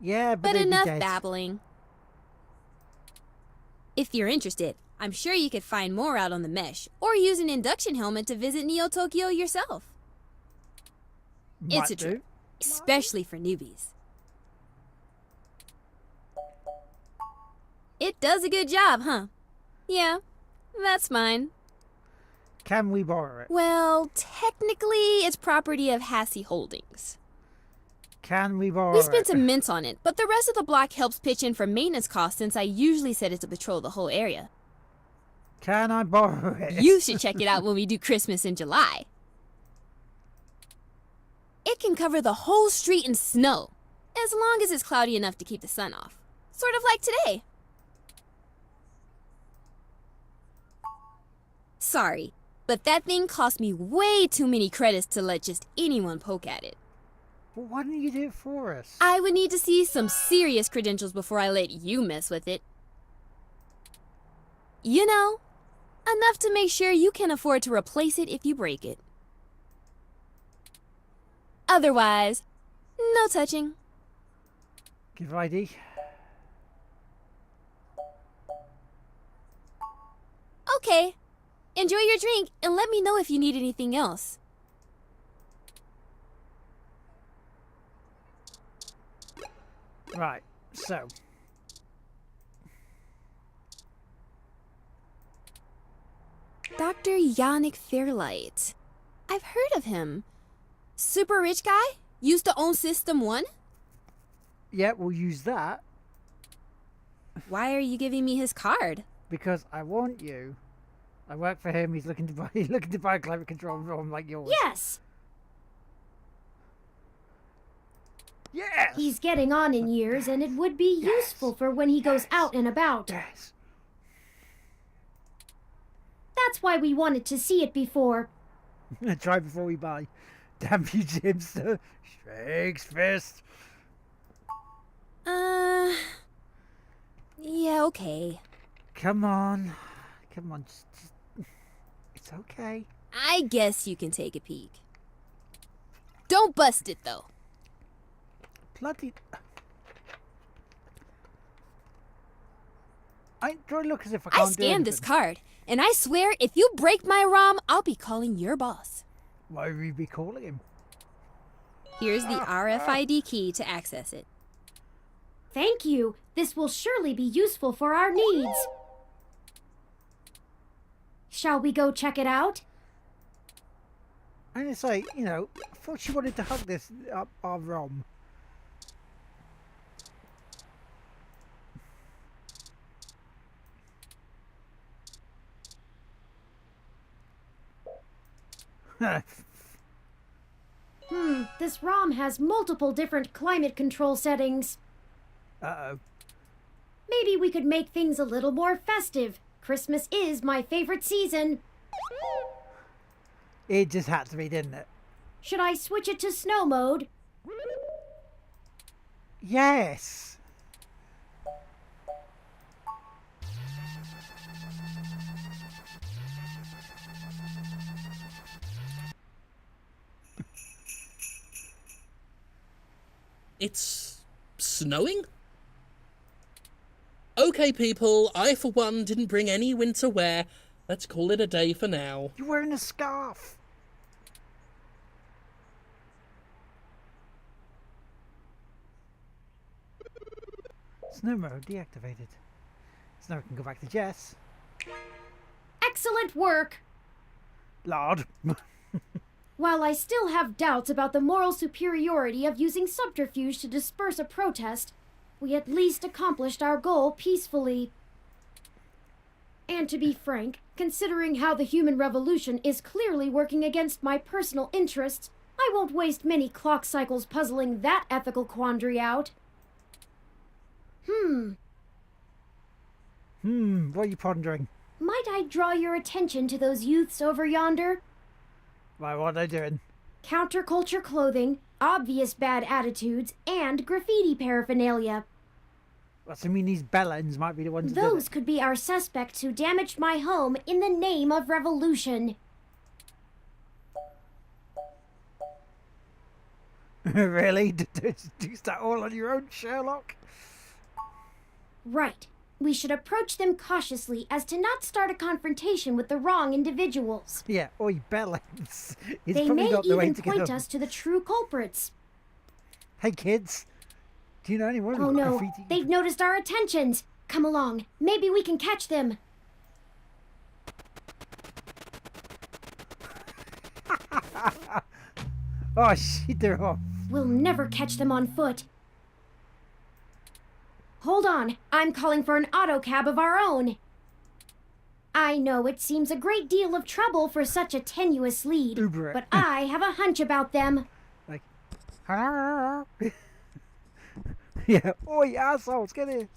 Yeah, But they'd be enough dead. babbling. If you're interested, I'm sure you could find more out on the mesh, or use an induction helmet to visit Neo Tokyo yourself. It's Might a trip, do. especially for newbies. It does a good job, huh? Yeah, that's mine. Can we borrow it? Well, technically, it's property of Hassie Holdings. Can we borrow We spent it? some mints on it, but the rest of the block helps pitch in for maintenance costs since I usually set it to patrol the whole area. Can I borrow it? You should check it out when we do Christmas in July. It can cover the whole street in snow, as long as it's cloudy enough to keep the sun off. Sort of like today. Sorry, but that thing cost me way too many credits to let just anyone poke at it. Well, why didn't you do it for us? I would need to see some serious credentials before I let you mess with it. You know, enough to make sure you can afford to replace it if you break it. Otherwise, no touching. Give ID. Okay. Enjoy your drink and let me know if you need anything else. Right, so. Dr. Yannick Fairlight. I've heard of him. Super rich guy? Used to own System 1? Yeah, we'll use that Why are you giving me his card? because I want you. I work for him. He's looking to buy a climate control room like yours. Yes. Yes! He's getting on in years, and it would be useful for when he goes out and about. Yes. That's why we wanted to see it before. Try before we buy. Damn you, Jimster. Shakes fist. Yeah, okay. Come on. Come on. It's okay. I guess you can take a peek. Don't bust it, though. Bloody... Do I look as if I I can't do scanned this anything? card, and I swear if you break my ROM, I'll be calling your boss. Why would we be calling him? Here's the RFID key to access it. Thank you. This will surely be useful for our needs. Shall we go check it out? I'm gonna say, you know, I thought she wanted to hug this up our ROM. This ROM has multiple different climate control settings. Uh-oh. Maybe we could make things a little more festive. Christmas is my favorite season. It just had to be, didn't it? Should I switch it to snow mode? Yes! It's snowing? Okay, people, I for one didn't bring any winter wear. Let's call it a day for now. You're wearing a scarf! Snow mode deactivated. So now we can go back to Jess. Excellent work! Lord. While I still have doubts about the moral superiority of using subterfuge to disperse a protest, we at least accomplished our goal peacefully. And to be frank, considering how the human revolution is clearly working against my personal interests, I won't waste many clock cycles puzzling that ethical quandary out. What are you pondering? Might I draw your attention to those youths over yonder? Why, what are they doing? Counterculture clothing, obvious bad attitudes, and graffiti paraphernalia. What's I mean, these bellends might be the ones that Those could be our suspects who damaged my home in the name of revolution. did it. Really? Do that all on your own, Sherlock? Right. We should approach them cautiously as to not start a confrontation with the wrong individuals. Yeah, oi, bellends. It's They probably may not the way even to get point them. us to the true culprits. Hey, kids. Do you know anyone Oh with no, graffiti? they've noticed our attentions. Come along, maybe we can catch them. Oh, shit, they're off. We'll never catch them on foot. Hold on, I'm calling for an auto cab of our own. I know it seems a great deal of trouble for such a tenuous lead, Uber it. but I have a hunch about them. Like, yeah, oi, assholes, get in.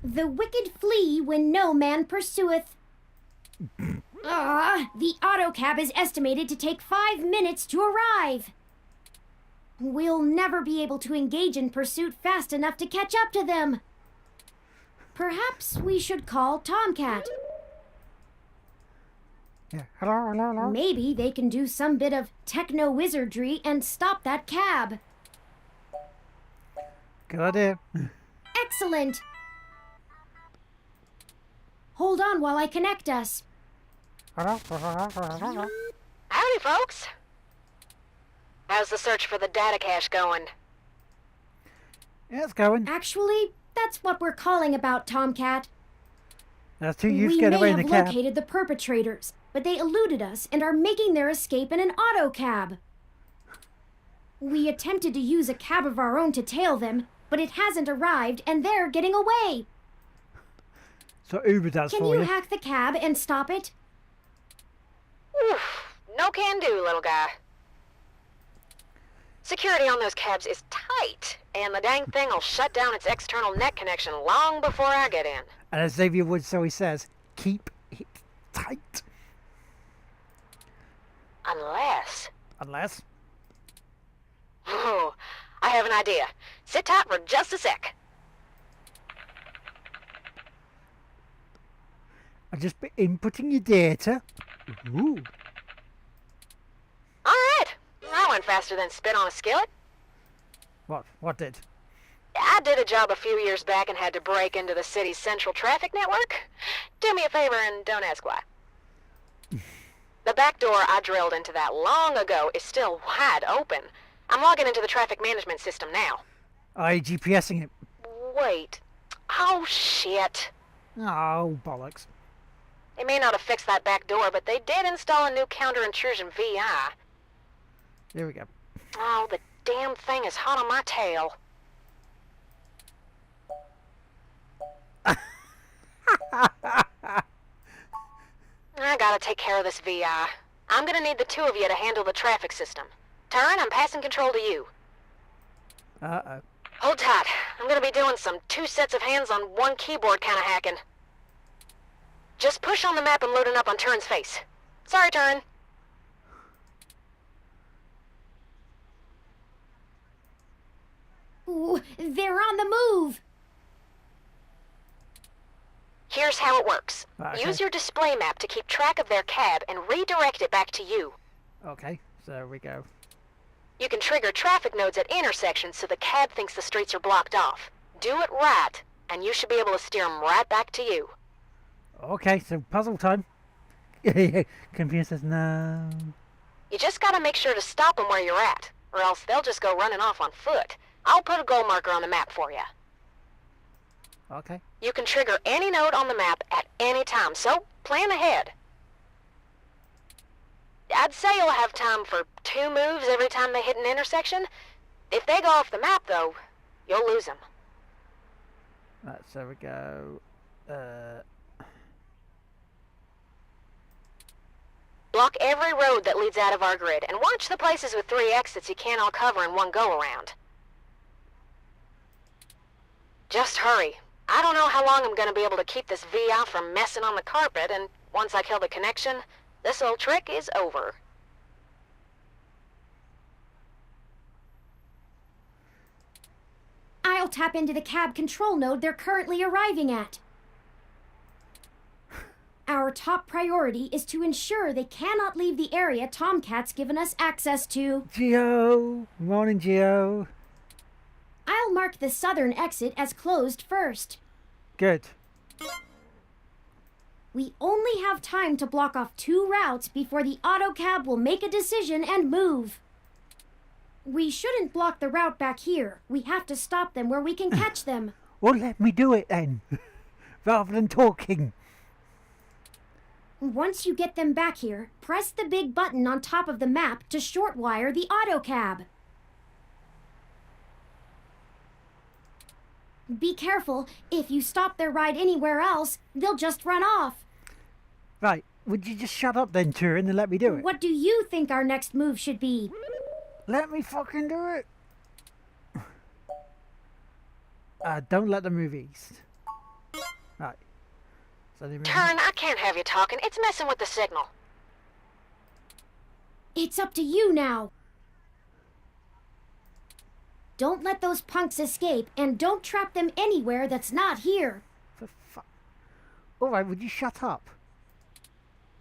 The wicked flee when no man pursueth. The auto cab is estimated to take 5 minutes to arrive. We'll never be able to engage in pursuit fast enough to catch up to them. Perhaps we should call Tomcat. Yeah, hello. Maybe they can do some bit of techno-wizardry and stop that cab. Good idea. Excellent. Hold on while I connect us. Hello. Howdy, folks. How's the search for the data cache going? Yeah, it's going. Actually, that's what we're calling about, Tomcat. There's two youths We getting away may in the have cab. located the perpetrators, but they eluded us and are making their escape in an auto cab. We attempted to use a cab of our own to tail them, but it hasn't arrived and they're getting away. So Uber does Can for you you. hack the cab and stop it? Oof, no can do, little guy. Security on those cabs is tight, and the dang thing will shut down its external net connection long before I get in. And as Xavier Woods always says, keep it tight. Unless... Unless? Oh, I have an idea. Sit tight for just a sec. I've just been inputting your data. Ooh. Alright. I went faster than spit on a skillet. What? What did? I did a job a few years back and had to break into the city's central traffic network. Do me a favor and don't ask why. The back door I drilled into that long ago is still wide open. I'm logging into the traffic management system now. Are you GPSing it? Wait. Oh, shit. Oh, bollocks. They may not have fixed that back door, but they did install a new counter-intrusion VI. There we go. Oh, the damn thing is hot on my tail. I gotta take care of this VI. I'm gonna need the two of you to handle the traffic system. Turin, I'm passing control to you. Uh-oh. Hold tight. I'm gonna be doing some 2 sets of hands on 1 keyboard kind of hacking. Just push on the map and load it up on Turin's face. Sorry, Turin. Ooh, they're on the move. Here's how it works. Okay. Use your display map to keep track of their cab and redirect it back to you. Okay, so there we go. You can trigger traffic nodes at intersections so the cab thinks the streets are blocked off. Do it right, and you should be able to steer them right back to you. Okay, so puzzle time. Computer says no. You just gotta make sure to stop them where you're at, or else they'll just go running off on foot. I'll put a goal marker on the map for you. Okay. You can trigger any node on the map at any time, so plan ahead. I'd say you'll have time for 2 moves every time they hit an intersection. If they go off the map, though, you'll lose them. Right, so there we go. Block every road that leads out of our grid, and watch the places with 3 exits you can't all cover in one go-around. Just hurry. I don't know how long I'm gonna be able to keep this VI from messing on the carpet, and once I kill the connection, this old trick is over. I'll tap into the cab control node they're currently arriving at. Our top priority is to ensure they cannot leave the area Tomcat's given us access to. Geo! Morning, Geo. I'll mark the southern exit as closed first. Good. We only have time to block off 2 routes before the autocab will make a decision and move. We shouldn't block the route back here. We have to stop them where we can catch them. Well, let me do it then. Rather than talking. Once you get them back here, press the big button on top of the map to shortwire the autocab. Be careful. If you stop their ride anywhere else, they'll just run off. Right, would you just shut up then, Turin, and let me do it? What do you think our next move should be? Let me fucking do it. Don't let them move east. Right. So they move Turin, I can't have you talking. It's messing with the signal. It's up to you now. Don't let those punks escape, and don't trap them anywhere that's not here. For fuck. Alright, would you shut up?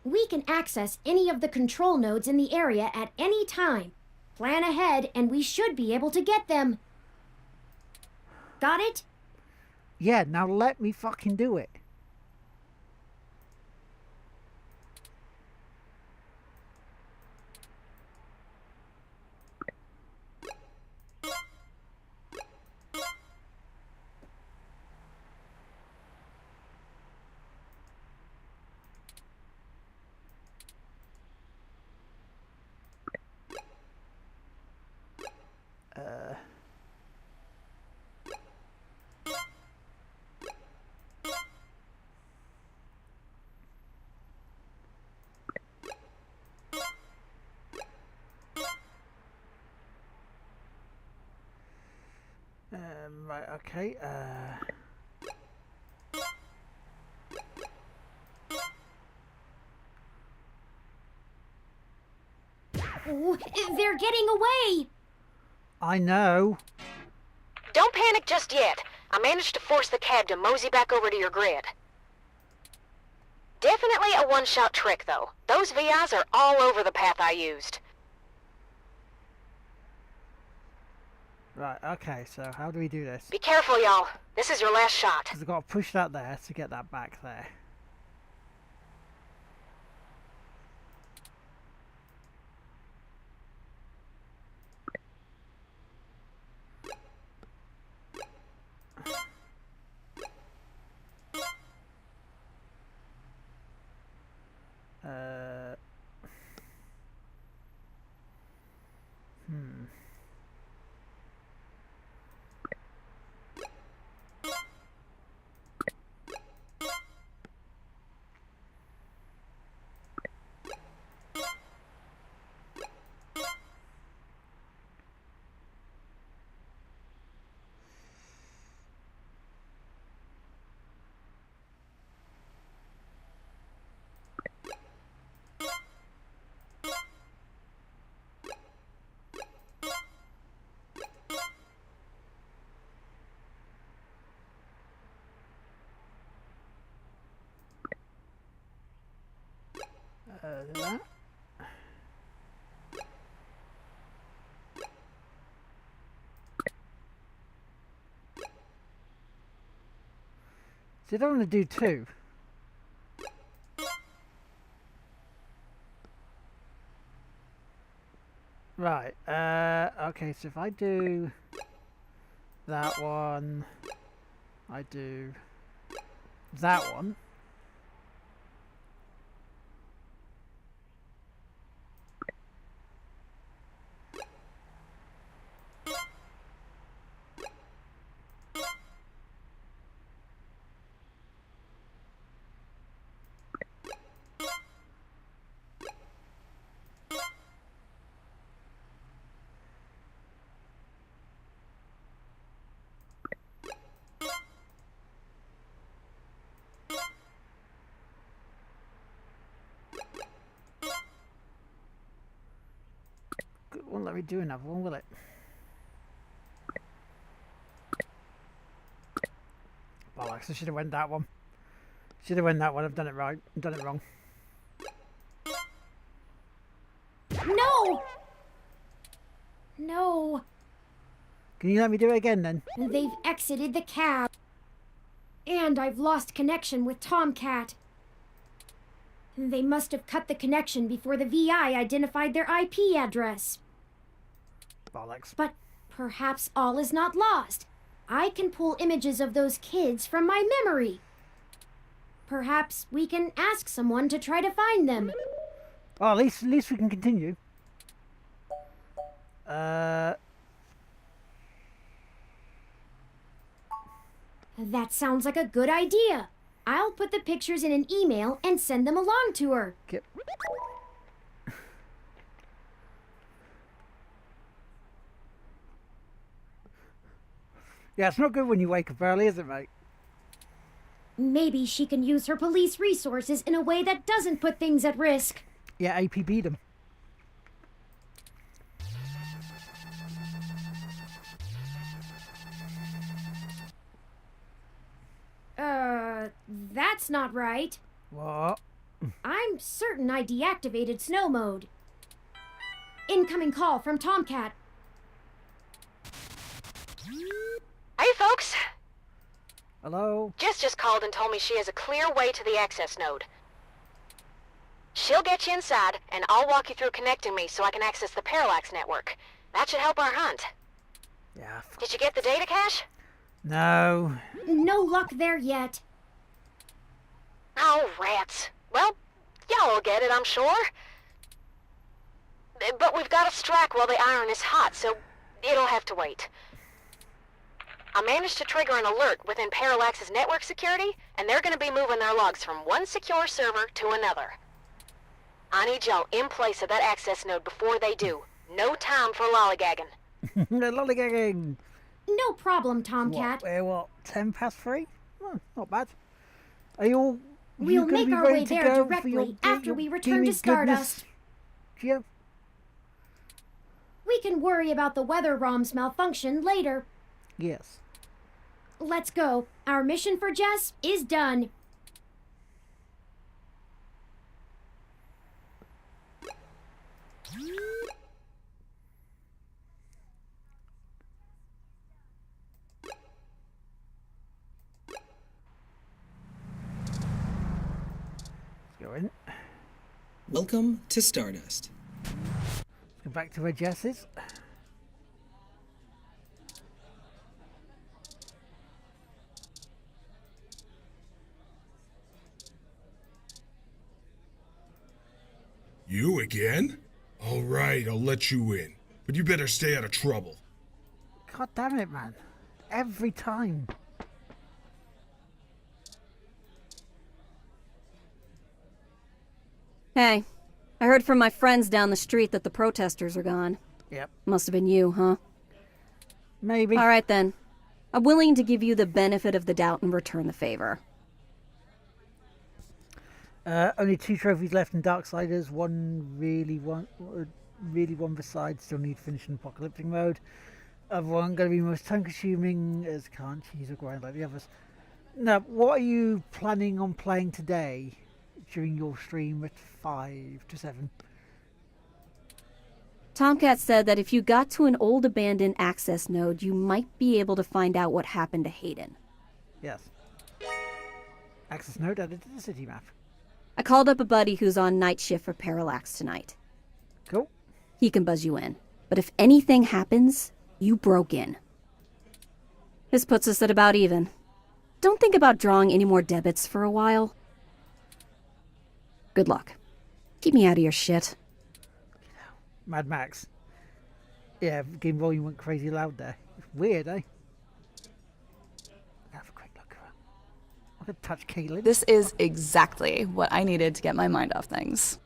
We can access any of the control nodes in the area at any time. Plan ahead, and we should be able to get them. Got it? Yeah, now let me fucking do it. Right, okay, Oh, they're getting away! I know. Don't panic just yet. I managed to force the cab to mosey back over to your grid. Definitely a one-shot trick, though. Those VIs are all over the path I used. Right, okay, so how do we do this? Be careful, y'all. This is your last shot. Because I've got to push that there to get that back there. Hmm. That. So you don't want to do two. Right, okay, so if I do that one, I do that one. It won't let me do another one, will it? Bollocks, I should have went that one. Should have went that one, I've done it right. I've done it wrong. No! No. Can you let me do it again then? They've exited the cab. And I've lost connection with Tomcat. They must have cut the connection before the VI identified their IP address. Bollocks. But perhaps all is not lost. I can pull images of those kids from my memory. Perhaps we can ask someone to try to find them. Oh, at least we can continue. That sounds like a good idea. I'll put the pictures in an email and send them along to her. Yep. Yeah, it's not good when you wake up early, is it, mate? Maybe she can use her police resources in a way that doesn't put things at risk. Yeah, APB them. That's not right. What? I'm certain I deactivated snow mode. Incoming call from Tomcat. Hey, folks. Hello? Jess just called and told me she has a clear way to the access node. She'll get you inside, and I'll walk you through connecting me so I can access the Parallax network. That should help our hunt. Yeah. Did you get the data cache? No. No luck there yet. Oh, rats. Well, y'all will get it, I'm sure. But we've got to strike while the iron is hot, so it'll have to wait. I managed to trigger an alert within Parallax's network security, and they're going to be moving their logs from one secure server to another. I need y'all in place of that access node before they do. No time for lollygagging. Lollygagging. No problem, Tomcat. We're what, 10 past 3? Oh, not bad. Are you all... We'll gonna make be our ready way to there go for directly your after we return gaming to Stardust. goodness? Gio? We can worry about the weather ROM's malfunction later. Yes. Let's go. Our mission for Jess is done. Go in. Welcome to Stardust. Go back to where Jess is. You again? All right, I'll let you in. But you better stay out of trouble. God damn it, man. Every time. Hey, I heard from my friends down the street that the protesters are gone. Yep. Must have been you, huh? Maybe. All right then. I'm willing to give you the benefit of the doubt and return the favor. Only 2 trophies left in Darksiders. Really one besides. Still need to finish in Apocalyptic mode. Other one going to be most time consuming as can't choose a grind like the others. Now, what are you planning on playing today during your stream at 5 to 7? Tomcat said that if you got to an old abandoned access node, you might be able to find out what happened to Hayden. Yes. Access node added to the city map. I called up a buddy who's on night shift for Parallax tonight. Cool. He can buzz you in. But if anything happens, you broke in. This puts us at about even. Don't think about drawing any more debits for a while. Good luck. Keep me out of your shit. Mad Max. Yeah, game volume went crazy loud there. It's weird, eh? Have a quick look around. I could touch Caitlin. This is exactly what I needed to get my mind off things.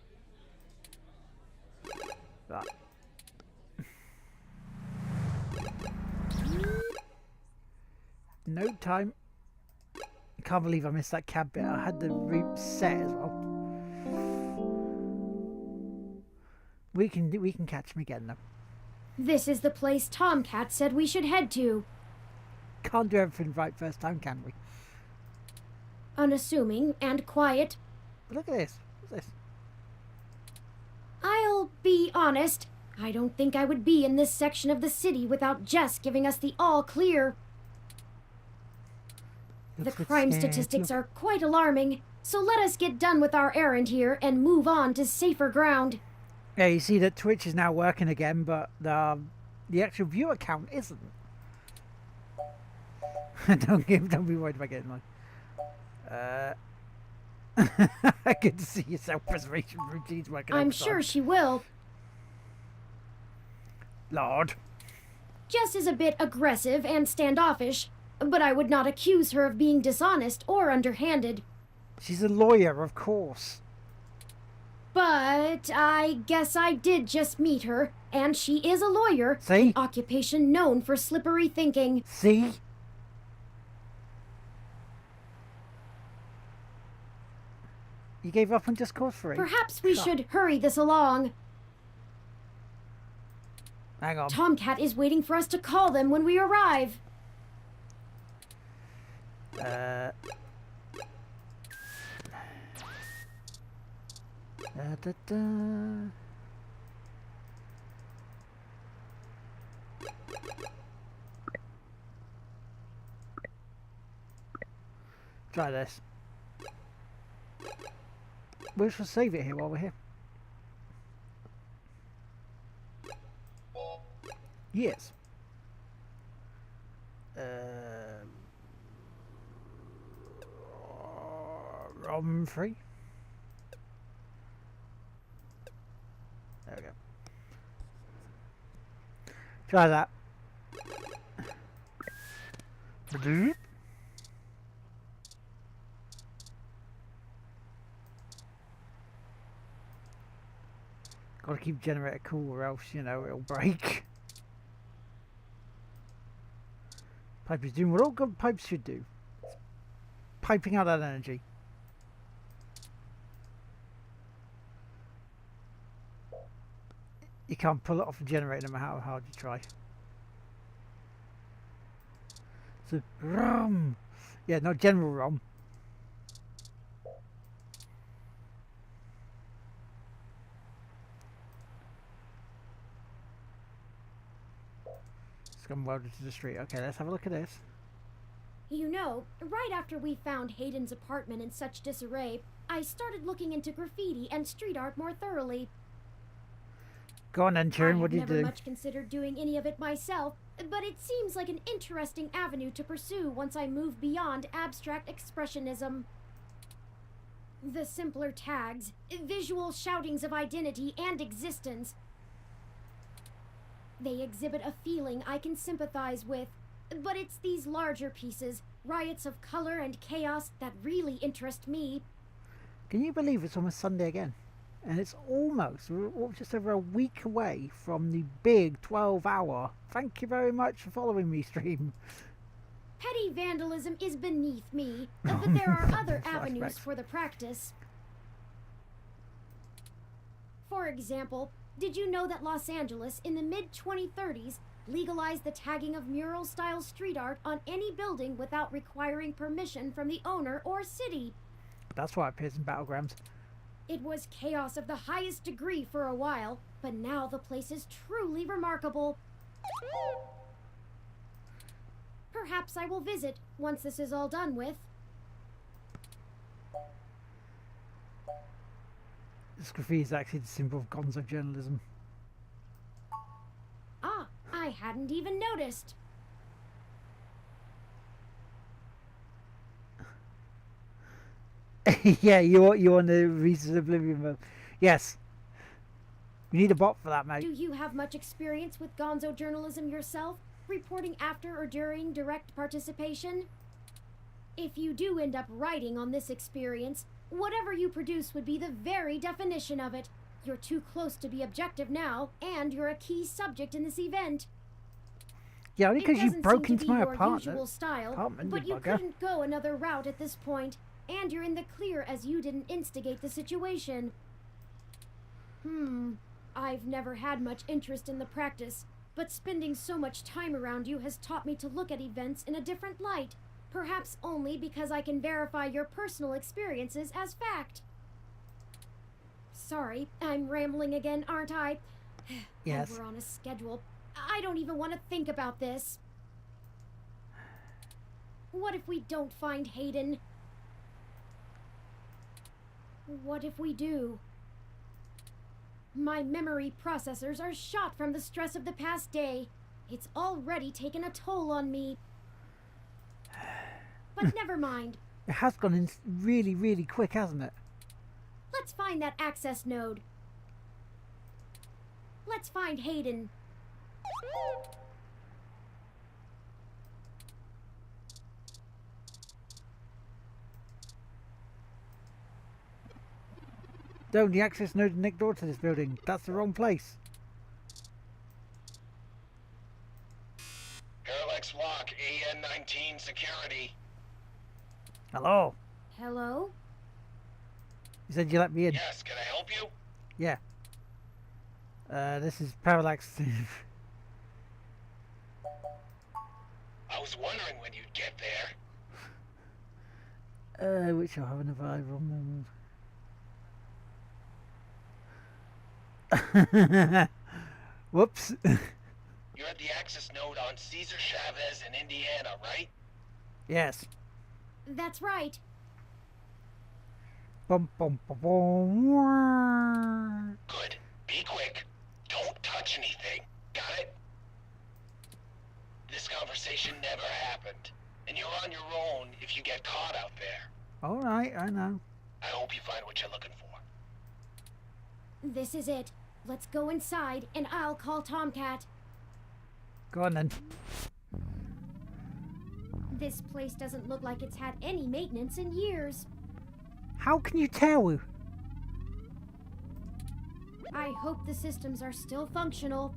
Right. No time. I can't believe I missed that cab bit. I had the route set as well. We can catch him again though. This is the place Tomcat said we should head to. Can't do everything right first time, can we? Unassuming and quiet. But look at this. What's this? I'll be honest. I don't think I would be in this section of the city without Jess giving us the all clear. The crime statistics are quite alarming, so let us get done with our errand here and move on to safer ground. Yeah, you see that Twitch is now working again, but the actual viewer count isn't. don't be worried about getting one. Good to see your self-preservation routines working. I'm sure she will. Lord. Jess is a bit aggressive and standoffish, but I would not accuse her of being dishonest or underhanded. She's a lawyer, of course. But I guess I did just meet her, and she is a lawyer. See? An occupation known for slippery thinking. See? You gave up on Just Cause 3? Perhaps we should hurry this along. Hang on. Tomcat is waiting for us to call them when we arrive. Try this. We'll just save it here while we're here. Yes. ROM 3. There we go. Try that. Gotta keep generator cool or else, you know, it'll break. Pipe is doing what all good pipes should do. It's piping out that energy. You can't pull it off a generator no matter how hard you try. So, ROM! Yeah, not general ROM. Scum welded to the street. Okay, let's have a look at this. You know, right after we found Hayden's apartment in such disarray, I started looking into graffiti and street art more thoroughly. Go on then, Turin, what do you I've never do? much considered doing any of it myself, but it seems like an interesting avenue to pursue once I move beyond abstract expressionism. The simpler tags, visual shoutings of identity and existence, they exhibit a feeling I can sympathize with, but it's these larger pieces, riots of color and chaos, that really interest me. Can you believe it's almost Sunday again? And it's almost, we're just over a week away from the big 12-hour, thank you very much for following me stream. Petty vandalism is beneath me, but there are other avenues for the practice. For example, did you know that Los Angeles in the mid-2030s legalized the tagging of mural-style street art on any building without requiring permission from the owner or city? That's why it appears in Battlegrounds. It was chaos of the highest degree for a while, but now the place is truly remarkable. Perhaps I will visit once this is all done with. This graffiti is actually the symbol of gonzo journalism. Ah, I hadn't even noticed. Yeah, you want the Reasons Oblivion mode. Yes. You need a bot for that, mate. Do you have much experience with gonzo journalism yourself? Reporting after or during direct participation? If you do end up writing on this experience, whatever you produce would be the very definition of it. You're too close to be objective now, and you're a key subject in this event. Yeah, only because you broke into my apartment. Usual style, but you bugger. couldn't go another route at this point, and you're in the clear as you didn't instigate the situation. I've never had much interest in the practice, but spending so much time around you has taught me to look at events in a different light, perhaps only because I can verify your personal experiences as fact. Sorry, I'm rambling again, aren't I? Yes. And we're on a schedule. I don't even want to think about this. What if we don't find Hayden? What if we do? My memory processors are shot from the stress of the past day. It's already taken a toll on me. But never mind. It has gone in really, really quick, hasn't it? Let's find that access node. Let's find Hayden. Don't, the access node is next door to this building. That's the wrong place. Parallax Walk, AN-19 security. Hello? Hello? You said you let me in. Yes, can I help you? Yeah. This is Parallax. I was wondering when you'd get there. Which I'll have an arrival moment. Whoops. You're at the access node on Cesar Chavez in Indiana, right? Yes. That's right. Bum, bum, bum, bum. Good. Be quick. Don't touch anything. Got it? This conversation never happened, and you're on your own if you get caught out there. Alright, I know. I hope you find what you're looking for. This is it. Let's go inside, and I'll call Tomcat. Go on then. This place doesn't look like it's had any maintenance in years. How can you tell? I hope the systems are still functional.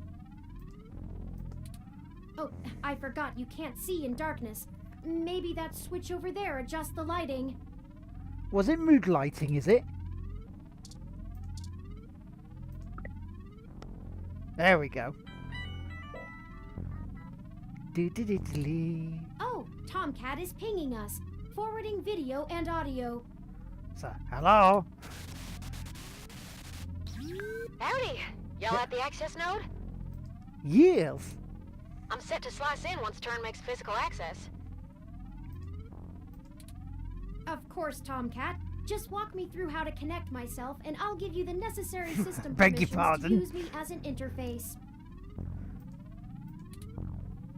Oh, I forgot you can't see in darkness. Maybe that switch over there adjusts the lighting. Was it mood lighting, is it? There we go. Do-do-do-do-lee. Oh, Tomcat is pinging us, forwarding video and audio. So, hello? Howdy! Y'all at the access node? Yes. I'm set to slice in once Turn makes physical access. Of course, Tomcat. Just walk me through how to connect myself, and I'll give you the necessary system Beg your permissions pardon? to use me as an interface.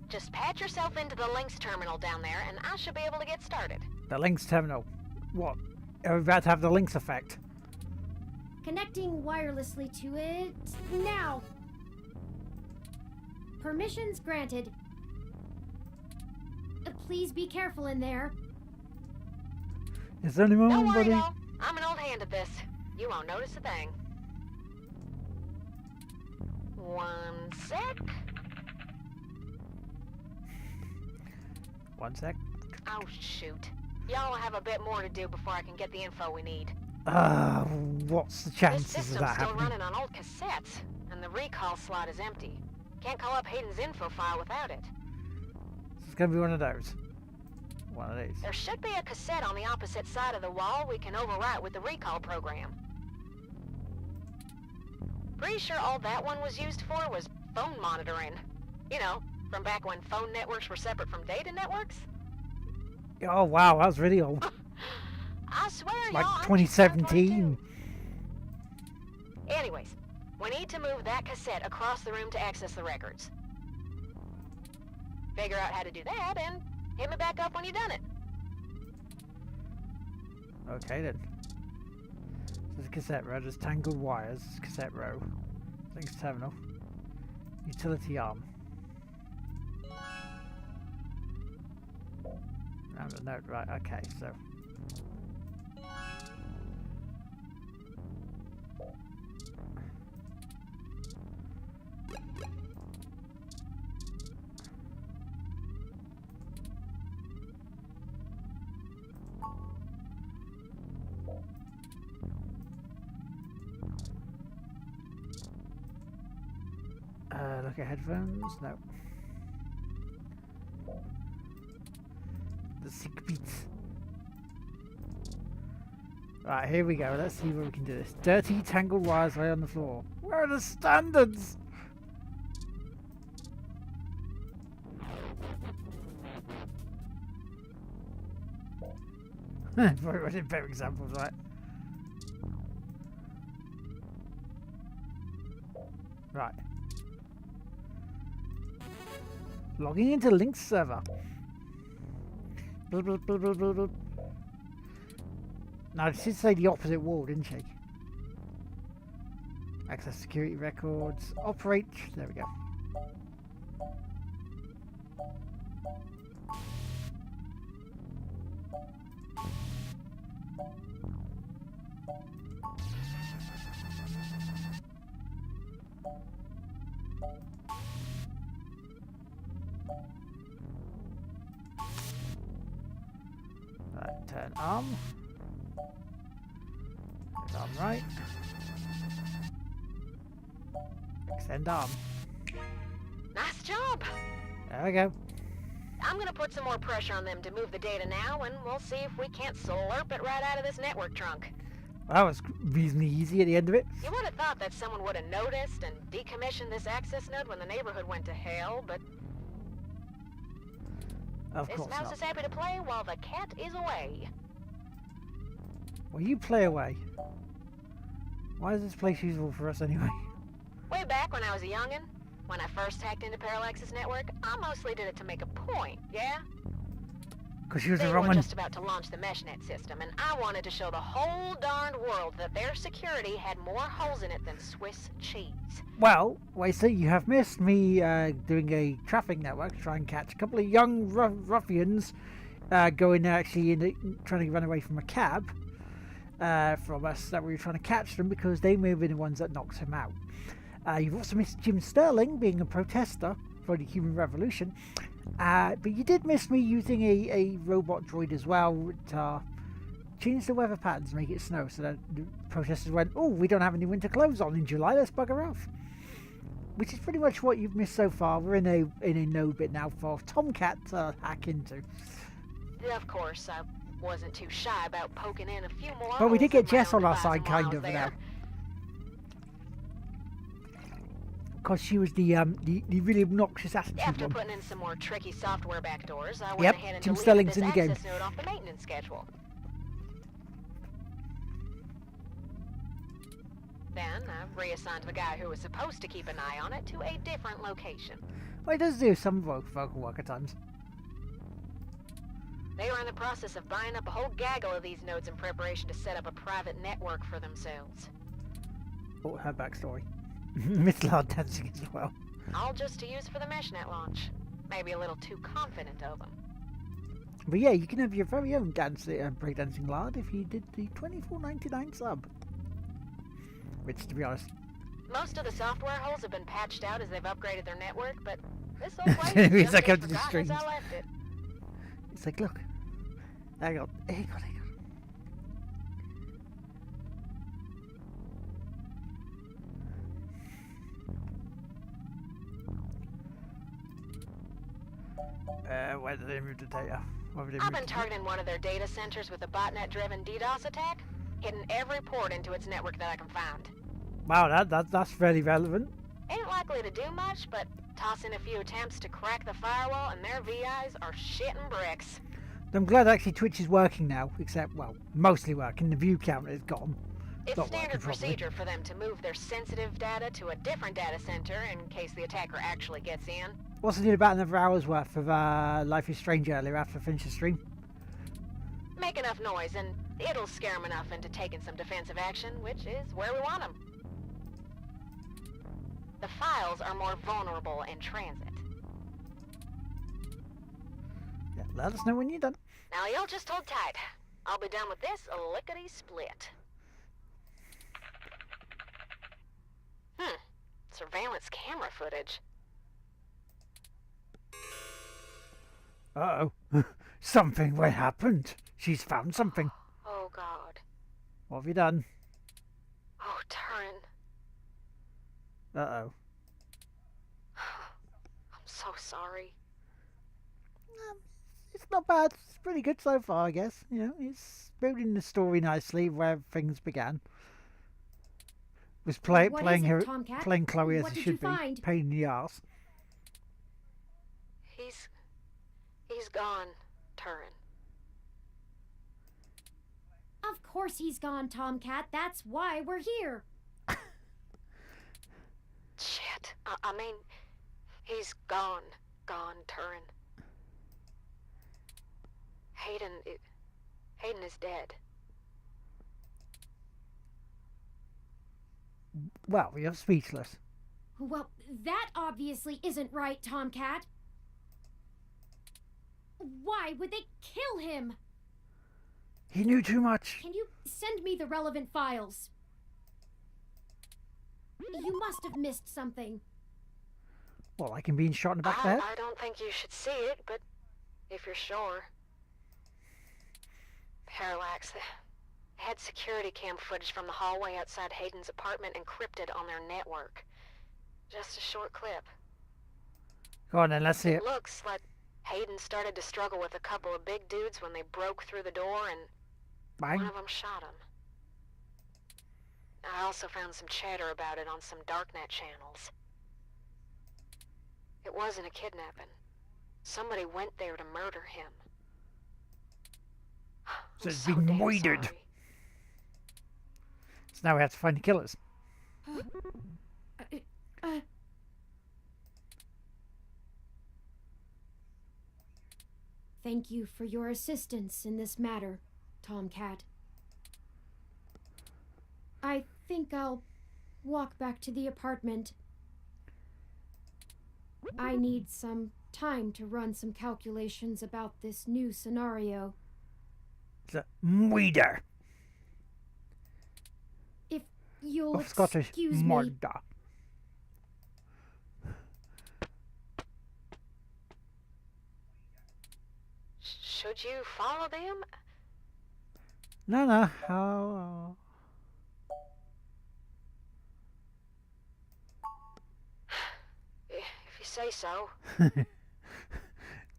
Just patch yourself into the Lynx terminal down there, and I should be able to get started. The Lynx terminal. What? Are we about to have the Lynx effect? Connecting wirelessly to it now. Permissions granted. Please be careful in there. Is there anyone, Don't worry, buddy? though. I'm an old hand at this. You won't notice a thing. One sec. One sec. Oh, shoot. Y'all have a bit more to do before I can get the info we need. What's the This chances of system's that still happening? running on old cassettes, and the recall slot is empty. Can't call up Hayden's info file without it. It's gonna be one of those. One of these. There should be a cassette on the opposite side of the wall we can overwrite with the recall program. Pretty sure all that one was used for was phone monitoring. You know, from back when phone networks were separate from data networks. Oh wow, that was really old. I swear, Like y'all, I'm 2017. Anyways, we need to move that cassette across the room to access the records. Figure out how to do that and hit me back up when you've done it. Okay then. There's a cassette row, there's tangled wires, cassette row, Lynx terminal, utility arm. No, right, okay, so. Look at headphones, no. The sick beats. Right, here we go. Let's see where we can do this. Dirty, tangled wires lay on the floor. Where are the standards? Probably better examples, right? Right. Logging into Lynx server. Blah, blah, blah, blah, blah, blah. Now, she did say the opposite wall, didn't she? Access security records. Operate. There we go. Right, turn arm. Arm right. Extend arm. Nice job! There we go. I'm gonna put some more pressure on them to move the data now, and we'll see if we can't slurp it right out of this network trunk. That was reasonably easy at the end of it. You would have thought that someone would have noticed and decommissioned this access node when the neighborhood went to hell, but Of this course mouse not. is happy to play while the cat is away. Well, you play away. Why is this place useful for us anyway? Way back when I was a youngin', when I first hacked into Parallax's network, I mostly did it to make a point, yeah? Because she was They the were wrong one. just about to launch the MeshNet system, and I wanted to show the whole darned world that their security had more holes in it than Swiss cheese. Well, wait, so you have missed me doing a traffic network to try and catch a couple of young ruffians going actually trying to run away from a cab from us that we were trying to catch them because they may have been the ones that knocked him out. You've also missed Jim Sterling being a protester for the human revolution. But you did miss me using a robot droid as well to change the weather patterns, make it snow, so that the protesters went, oh, we don't have any winter clothes on in July, let's bugger off. Which is pretty much what you've missed so far. We're in a node bit now for Tomcat to hack into. Of course, I wasn't too shy about poking in a few more. But we did holes get in my Jess own on our device side, while I kind was of, there. now. Because she was the really obnoxious attitude After one. putting in some more tricky software backdoors, I went Yep, ahead and Tim deleted Stelling's this in the game. access node off the maintenance schedule. Then I reassigned the guy who was supposed to keep an eye on it to a different location. Well, it does do some vocal work at times. They were in the process of buying up a whole gaggle of these nodes in preparation to set up a private network for themselves. Oh, her backstory. Miss Lard dancing as well. All just to use for the MeshNet launch. Maybe a little too confident of them. But yeah, you can have your very own breakdancing Lard if you did the $24.99 sub. Which, to be honest, Most of the software holes have been patched out as they've upgraded their network, but this old place It's is just like as up to the forgotten streams. as I left it. it's like, look. Hang on. Where did they move the data? Where did they I've move been the targeting one of their data centers with a botnet-driven DDoS attack, hitting every port into its network that I can find. Wow, that's fairly relevant. Ain't likely to do much, but toss in a few attempts to crack the firewall and their VIs are shitting bricks. I'm glad actually Twitch is working now, except, well, mostly working. The view count is gone. It's Not standard working properly. procedure for them to move their sensitive data to a different data center in case the attacker actually gets in. Also did about another hour's worth of Life is Strange earlier after I finished the stream. Make enough noise and it'll scare them enough into taking some defensive action, which is where we want them. The files are more vulnerable in transit. Yeah, let us know when you're done. Now y'all just hold tight. I'll be done with this lickety-split. Surveillance camera footage. Uh-oh. Something what happened. She's found something. Oh, God. What have you done? Oh, Turin. Uh-oh. I'm so sorry. It's not bad. It's pretty good so far, I guess. You know, it's building the story nicely where things began. Was What is playing it, her, Tomcat? playing Chloe as What it did should you be. find? Pain in the arse. He's gone, Turin. Of course he's gone, Tomcat. That's why we're here. Shit. I mean, he's gone, Turin. Hayden is dead. Well, you're speechless. Well, that obviously isn't right, Tomcat. Why would they kill him? He knew too much. Can you send me the relevant files? You must have missed something. Well, like him being shot in the back of the head? I don't think you should see it, but if you're sure. Parallax, they had security cam footage from the hallway outside Hayden's apartment encrypted on their network. Just a short clip. Go on then, let's see it. It looks like Hayden started to struggle with a couple of big dudes when they broke through the door and Bang. one of them shot him. I also found some chatter about it on some darknet channels. It wasn't a kidnapping. Somebody went there to murder him. So I'm it's so been damn murdered. sorry. So now we have to find the killers. Thank you for your assistance in this matter, Tomcat. I think I'll walk back to the apartment. I need some time to run some calculations about this new scenario. The murder If you'll of Scottish excuse me, murder. Would you follow them? No. Oh. If you say so.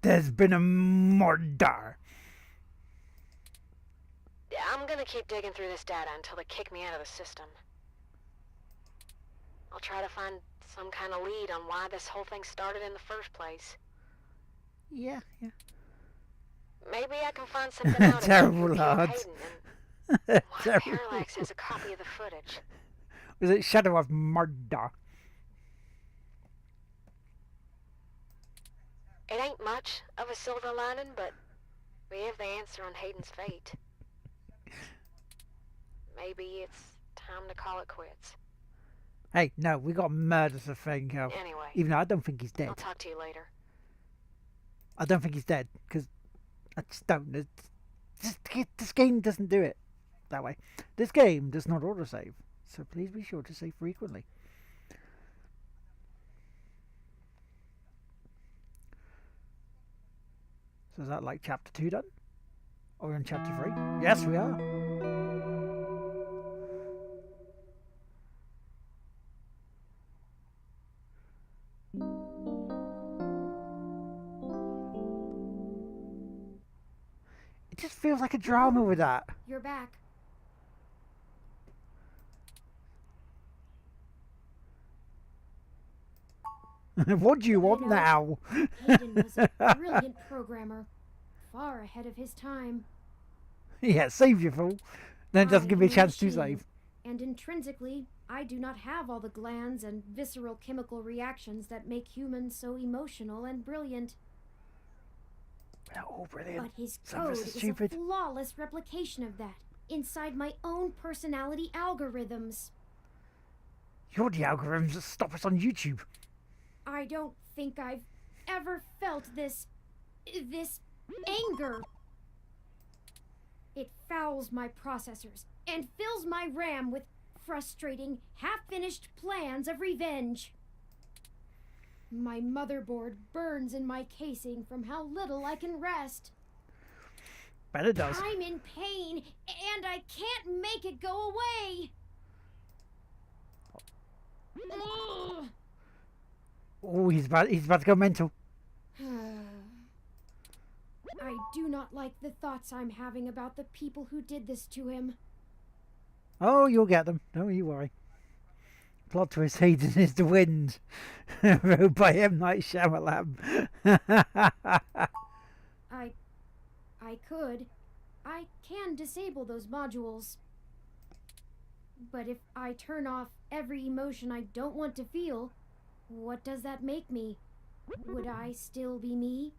There's been a murder. I'm gonna keep digging through this data until they kick me out of the system. I'll try to find some kind of lead on why this whole thing started in the first place. Yeah. Maybe I can find something out Terrible about odds. Hayden and why Terrible. Parallax has a copy of the footage. Was it Shadow of Murder? It ain't much of a silver lining, but we have the answer on Hayden's fate. Maybe it's time to call it quits. Hey, no, we got murder to think of. Anyway, Even though I don't think he's dead. I'll talk to you later. I don't think he's dead, because I just don't. This game doesn't do it that way. This game does not autosave, so please be sure to save frequently. So is that like chapter 2 done? Or we're in chapter 3? Yes, we are. It just feels like a drama with that. You're back. What do you want now? Hayden was a brilliant programmer, far ahead of his time. Yeah, save you fool. Then it doesn't give me a I'm chance to machine, save. And intrinsically, I do not have all the glands and visceral chemical reactions that make humans so emotional and brilliant. They're all brilliant. But his Some of code us are is stupid. a flawless replication of that, inside my own personality algorithms. You're the algorithms that stop us on YouTube. I don't think I've ever felt this anger. It fouls my processors and fills my RAM with frustrating, half-finished plans of revenge. My motherboard burns in my casing from how little I can rest. Bet it does. I'm in pain, and I can't make it go away. Ugh. Oh, he's about to go mental. I do not like the thoughts I'm having about the people who did this to him. Oh, you'll get them. Don't you worry. Plot twist: Hayden is the wind. Wrote by M. Night Shyamalan. I could. I can disable those modules. But if I turn off every emotion I don't want to feel, what does that make me? Would I still be me?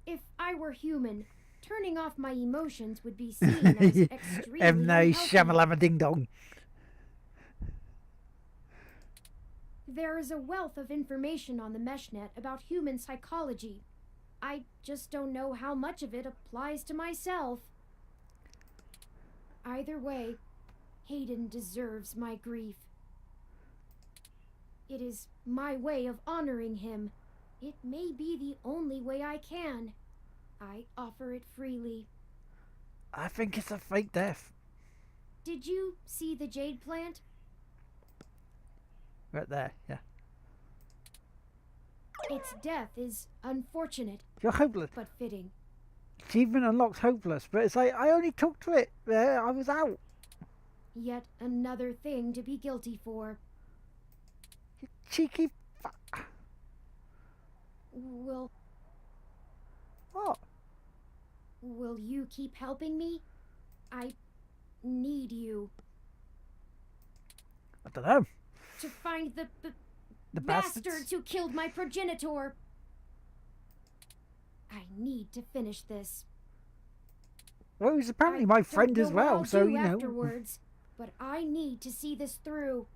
If I were human, turning off my emotions would be seen as extremely M. Night unhealthy. Shyamalan ding dong. There is a wealth of information on the MeshNet about human psychology. I just don't know how much of it applies to myself. Either way, Hayden deserves my grief. It is my way of honoring him. It may be the only way I can. I offer it freely. I think it's a fake death. Did you see the jade plant? Right there, yeah. Its death is unfortunate, You're hopeless. but fitting. Achievement unlocked hopeless, but it's like, I only took to it. I was out. Yet another thing to be guilty for. You cheeky fuck. Will What? you keep helping me? I need you I don't know. to find the The bastards bastards. who killed my progenitor. I need to finish this. Well, he's apparently I my don't friend know as what well, I'll so do you know. afterwards, but I need to see this through.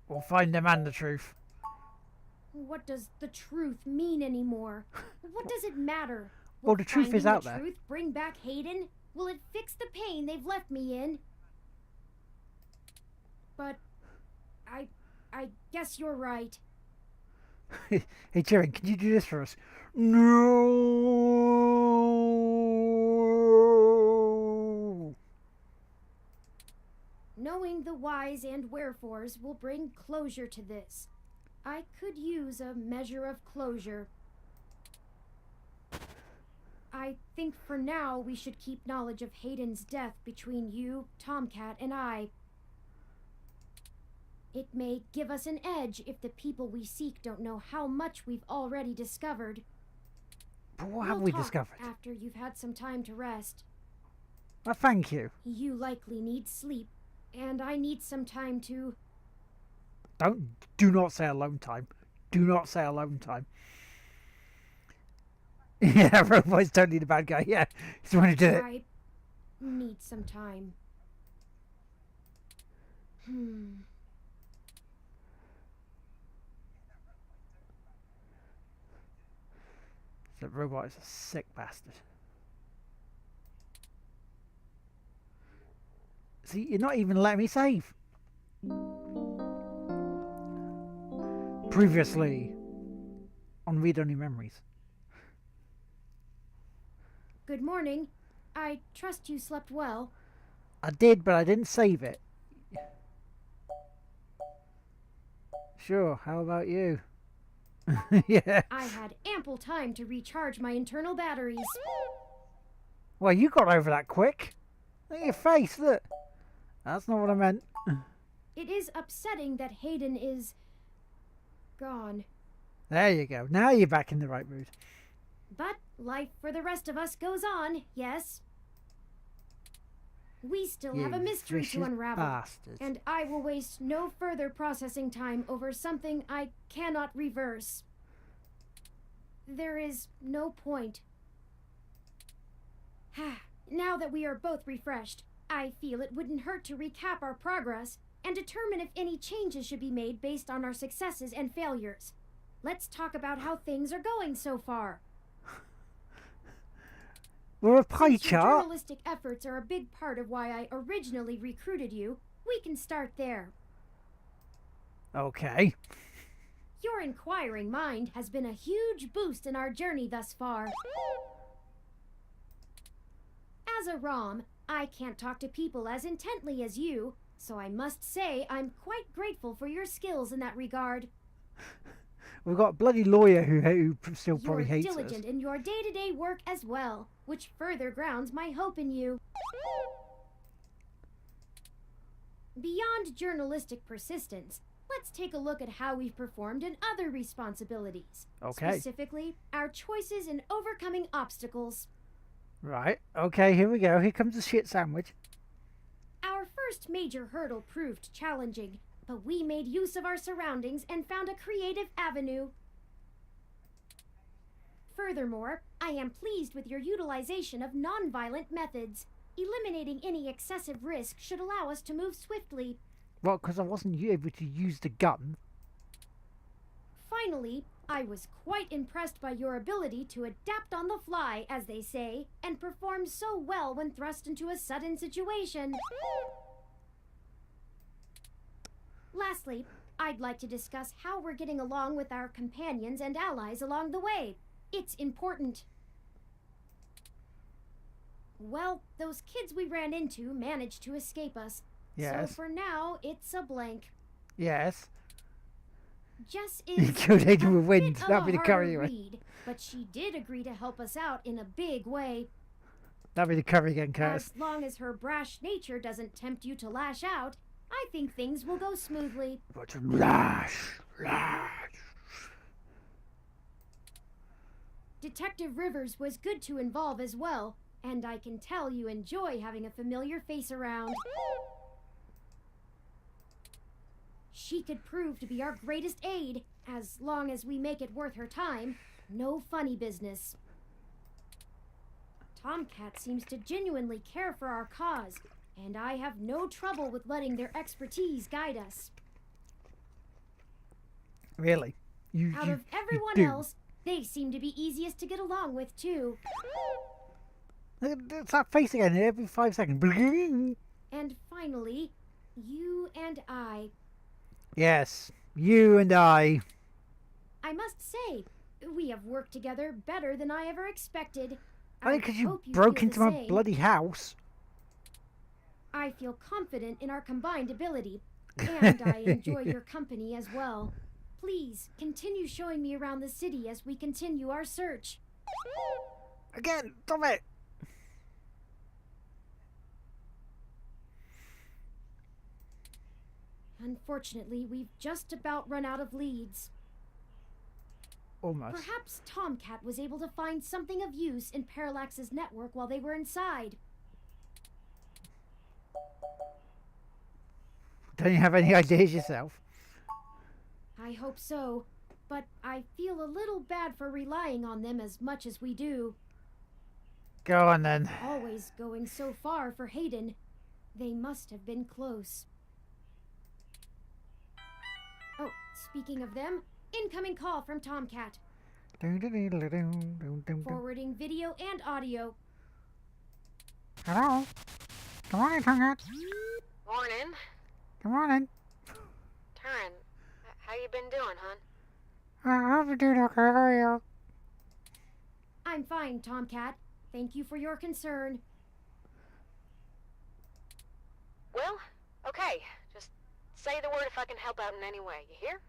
We'll find the man the truth. What does the truth mean anymore? What does it matter? Well, Will the truth is finding out the there. Truth bring back Hayden? Will it fix the pain they've left me in? But I guess you're right. Hey, Turing, can you do this for us? No. Knowing the whys and wherefores will bring closure to this. I could use a measure of closure. I think for now we should keep knowledge of Hayden's death between you, Tomcat, and I. It may give us an edge if the people we seek don't know how much we've already discovered. But what have we discovered? After you've had some time to rest. Well, thank you. You likely need sleep, and I need some time to... Do not say alone time. Do not say alone time. Yeah, Robot's totally the bad guy. Yeah, he's the one who did it. I need some time. That robot is a sick bastard. See, you're not even letting me save. Previously on Read Only Memories. Good morning. I trust you slept well. I did, but I didn't save it. Sure, how about you? Yeah. I had ample time to recharge my internal batteries. Well, you got over that quick. Look at your face, look. That's not what I meant. It is upsetting that Hayden is... gone. There you go. Now you're back in the right mood. But life for the rest of us goes on, yes? We still have a mystery to unravel. Bastard. And I will waste no further processing time over something I cannot reverse. There is no point. Now that we are both refreshed, I feel it wouldn't hurt to recap our progress and determine if any changes should be made based on our successes and failures. Let's talk about how things are going so far. We're a pie Since your chart. journalistic efforts are a big part of why I originally recruited you, we can start there. Okay. Your inquiring mind has been a huge boost in our journey thus far. As a ROM, I can't talk to people as intently as you, so I must say I'm quite grateful for your skills in that regard. We've got a bloody lawyer who still probably You're hates us. diligent in your day-to-day work as well, which further grounds my hope in you. Beyond journalistic persistence, let's take a look at how we've performed in other responsibilities. Okay. Specifically, our choices in overcoming obstacles. Right. Okay, here we go. Here comes the shit sandwich. Our first major hurdle proved challenging, but we made use of our surroundings and found a creative avenue. Furthermore, I am pleased with your utilization of non-violent methods. Eliminating any excessive risk should allow us to move swiftly. Well, because I wasn't able to use the gun. Finally, I was quite impressed by your ability to adapt on the fly, as they say, and perform so well when thrust into a sudden situation. Lastly, I'd like to discuss how we're getting along with our companions and allies along the way. It's important. Well, those kids we ran into managed to escape us. Yes. So for now, it's a blank. Yes. Jess You is killed Hayden with a wind. bit of That'd a be the harder curry one. read, but she did agree to help us out in a big way. That'd be the curry again, Curtis. As long as her brash nature doesn't tempt you to lash out, I think things will go smoothly. But lash. Detective Rivers was good to involve as well, and I can tell you enjoy having a familiar face around. She could prove to be our greatest aid, as long as we make it worth her time. No funny business. Tomcat seems to genuinely care for our cause, and I have no trouble with letting their expertise guide us. Really? Out of everyone do. else, they seem to be easiest to get along with, too. It's that face again every 5 seconds. And finally, you and I. Yes, you and I. I must say, we have worked together better than I ever expected. Only because you hope broke feel into the my same. bloody house. I feel confident in our combined ability, and I enjoy your company as well. Please, continue showing me around the city as we continue our search. Again, stop it! Unfortunately, we've just about run out of leads. Almost. Perhaps Tomcat was able to find something of use in Parallax's network while they were inside. Don't you have any ideas yourself? I hope so, but I feel a little bad for relying on them as much as we do. Go on then. Always going so far for Hayden. They must have been close. Oh, speaking of them, incoming call from Tomcat. Forwarding video and audio. Hello? Good morning, Tomcat. Morning. Good morning. Turin, how you been doing, hon? I'm doing okay. How are you? I'm fine, Tomcat. Thank you for your concern. Well, okay. Just say the word if I can help out in any way. You hear?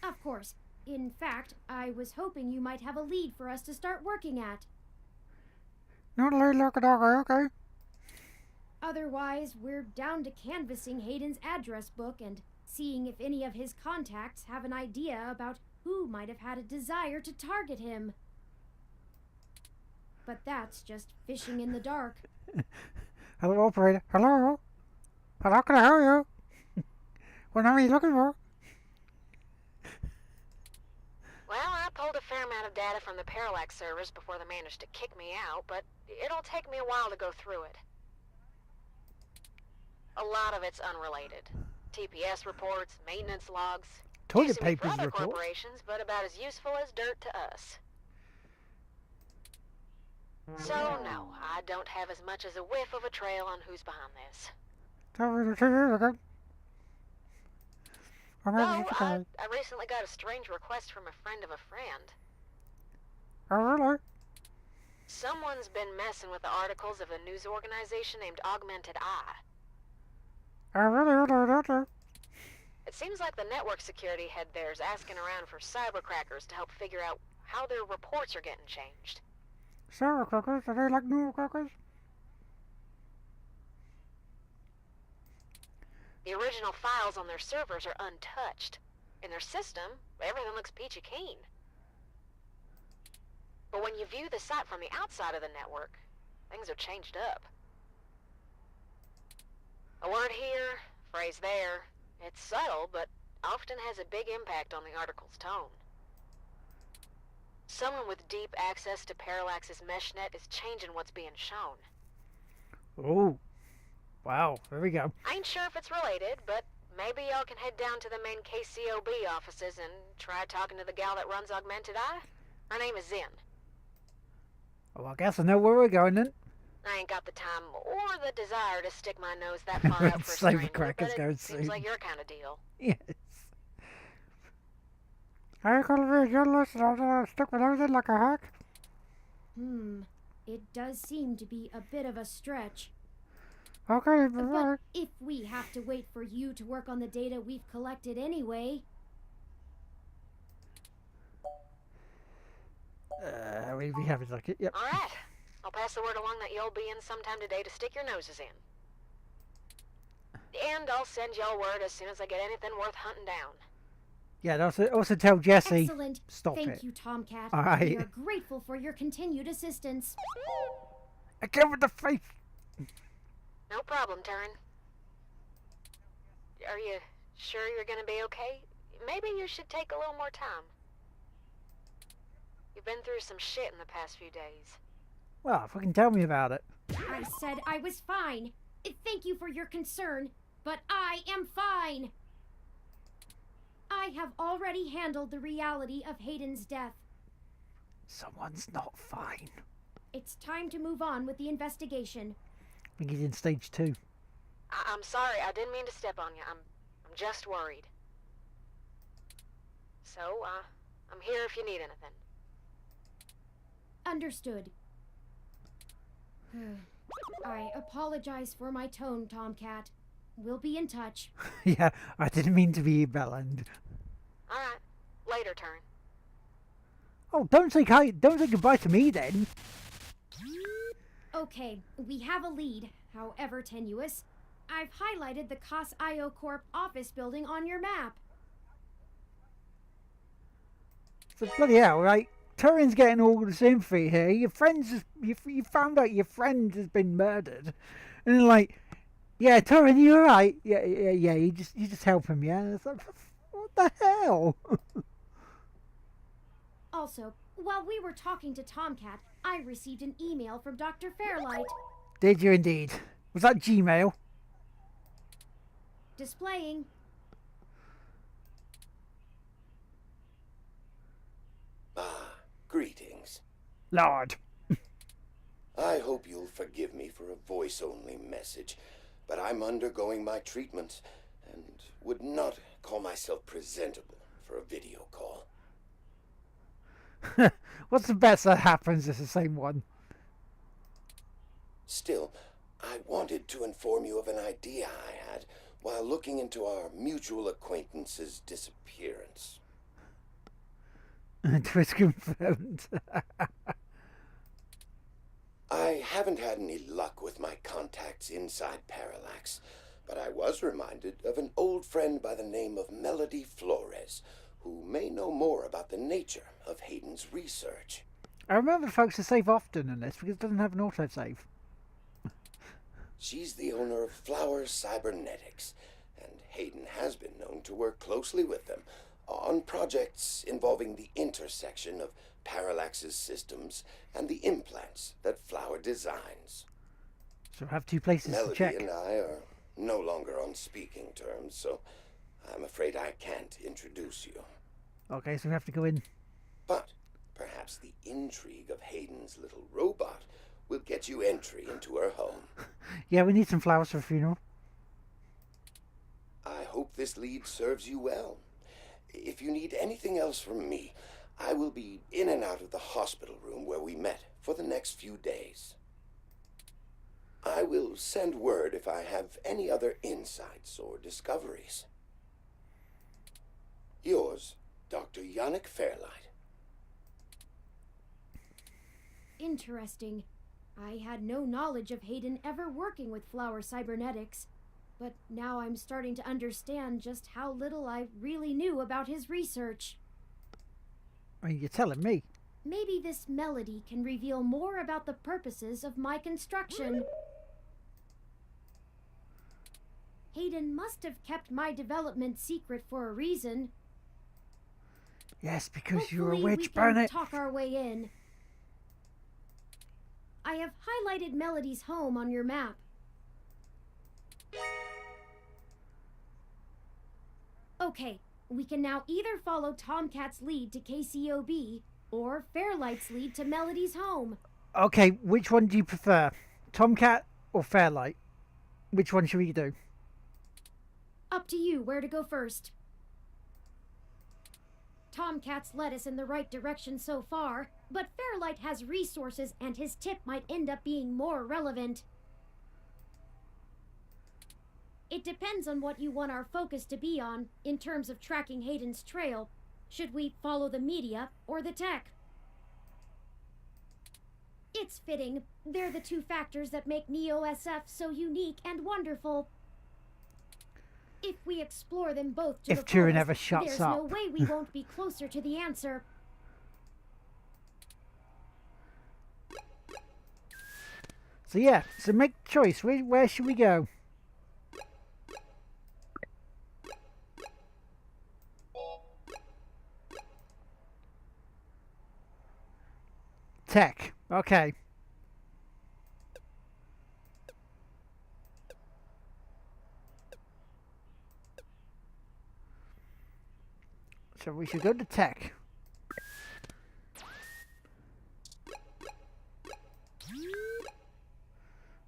Of course. In fact, I was hoping you might have a lead for us to start working at. Not a lead, okay. Otherwise, we're down to canvassing Hayden's address book and seeing if any of his contacts have an idea about who might have had a desire to target him. But that's just fishing in the dark. Hello, operator. Hello? Hello, can I help you? What number are you looking for? Well, I pulled a fair amount of data from the Parallax servers before they managed to kick me out, but it'll take me a while to go through it. A lot of it's unrelated. TPS reports, maintenance logs. Toilet Decent papers for other reports. corporations, but about as useful as dirt to us. So, no, I don't have as much as a whiff of a trail on who's behind this. Though, I recently got a strange request from a friend of a friend. Oh, really? Someone's been messing with the articles of a news organization named Augmented Eye. Oh, really? It seems like the network security head there's asking around for cybercrackers to help figure out how their reports are getting changed. Cybercrackers? Are they like normal crackers? The original files on their servers are untouched. In their system, everything looks peachy keen. But when you view the site from the outside of the network, things are changed up. A word here, phrase there. It's subtle, but often has a big impact on the article's tone. Someone with deep access to Parallax's meshnet is changing what's being shown. Oh. Wow, there we go. I ain't sure if it's related, but maybe y'all can head down to the main KCOB offices and try talking to the gal that runs Augmented Eye. Her name is Zen. Well, I guess I know where we're going then. I ain't got the time or the desire to stick my nose that far out for a stranger, Cybercrackers but going it seems soon. like your kind of deal. Yes. I call it a journalist and I'll stick with everything like a hack. It does seem to be a bit of a stretch. Okay, But if we have to wait for you to work on the data we've collected anyway... we have it like it, yep. Alright. I'll pass the word along that you'll be in sometime today to stick your noses in. And I'll send y'all word as soon as I get anything worth hunting down. Yeah, and also tell Jesse. Excellent. Stop Thank it. you, Tomcat. All right. We are grateful for your continued assistance. Again with the face. No problem, Turin. Are you sure you're gonna be okay? Maybe you should take a little more time. You've been through some shit in the past few days. Well, fucking tell me about it. I said I was fine. Thank you for your concern, but I am fine. I have already handled the reality of Hayden's death. Someone's not fine. It's time to move on with the investigation. I think he's in stage 2. I'm sorry, I didn't mean to step on you. I'm just worried. So, I'm here if you need anything. Understood. I apologize for my tone, Tomcat. We'll be in touch. Yeah, I didn't mean to be Belland. Alright, later, Turn. Oh, don't say hi, don't say goodbye to me then. Okay, we have a lead, however tenuous. I've highlighted the COS IO Corp office building on your map. So bloody hell, right? Turin's getting all the sympathy here. Your friend's just, you found out your friend has been murdered, and then like, yeah, Turin, you alright? Yeah. You just help him, yeah. It's like, what the hell? Also, while we were talking to Tomcat, I received an email from Dr. Fairlight. Did you indeed? Was that Gmail? Displaying. Greetings. Lord. I hope you'll forgive me for a voice-only message, but I'm undergoing my treatment and would not call myself presentable for a video call. What's the best that happens? It's the same one. Still, I wanted to inform you of an idea I had while looking into our mutual acquaintance's disappearance. Twist confirmed. I haven't had any luck with my contacts inside Parallax, but I was reminded of an old friend by the name of Melody Flores, who may know more about the nature of Hayden's research. I remember folks to save often in this because it doesn't have an autosave. She's the owner of Flower Cybernetics, and Hayden has been known to work closely with them on projects involving the intersection of Parallax's systems and the implants that Flower designs. So I have two places Melody to check. and I are no longer on speaking terms, so I'm afraid I can't introduce you. Okay, so we have to go in. But perhaps the intrigue of Hayden's little robot will get you entry into her home. Yeah, we need some flowers for a funeral. I hope this lead serves you well. If you need anything else from me, I will be in and out of the hospital room where we met for the next few days. I will send word if I have any other insights or discoveries. Yours, Dr. Yannick Fairlight. Interesting. I had no knowledge of Hayden ever working with Flower Cybernetics, but now I'm starting to understand just how little I really knew about his research. I mean, you're telling me. Maybe this melody can reveal more about the purposes of my construction. Hayden must have kept my development secret for a reason. Yes, because you're a Hopefully witch, we can Burnett. talk our way in. I have highlighted Melody's home on your map. Okay, we can now either follow Tomcat's lead to KCOB or Fairlight's lead to Melody's home. Okay, which one do you prefer? Tomcat or Fairlight? Which one should we do? Up to you where to go first. Tomcat's led us in the right direction so far, but Fairlight has resources and his tip might end up being more relevant. It depends on what you want our focus to be on in terms of tracking Hayden's trail. Should we follow the media or the tech? It's fitting. They're the two factors that make Neo-SF so unique and wonderful. If we explore them both to If the Turin fullest, ever shuts there's up. no way we won't be closer to the answer. So yeah, so make a choice. Where should we go? Tech. Okay. So we should go to tech.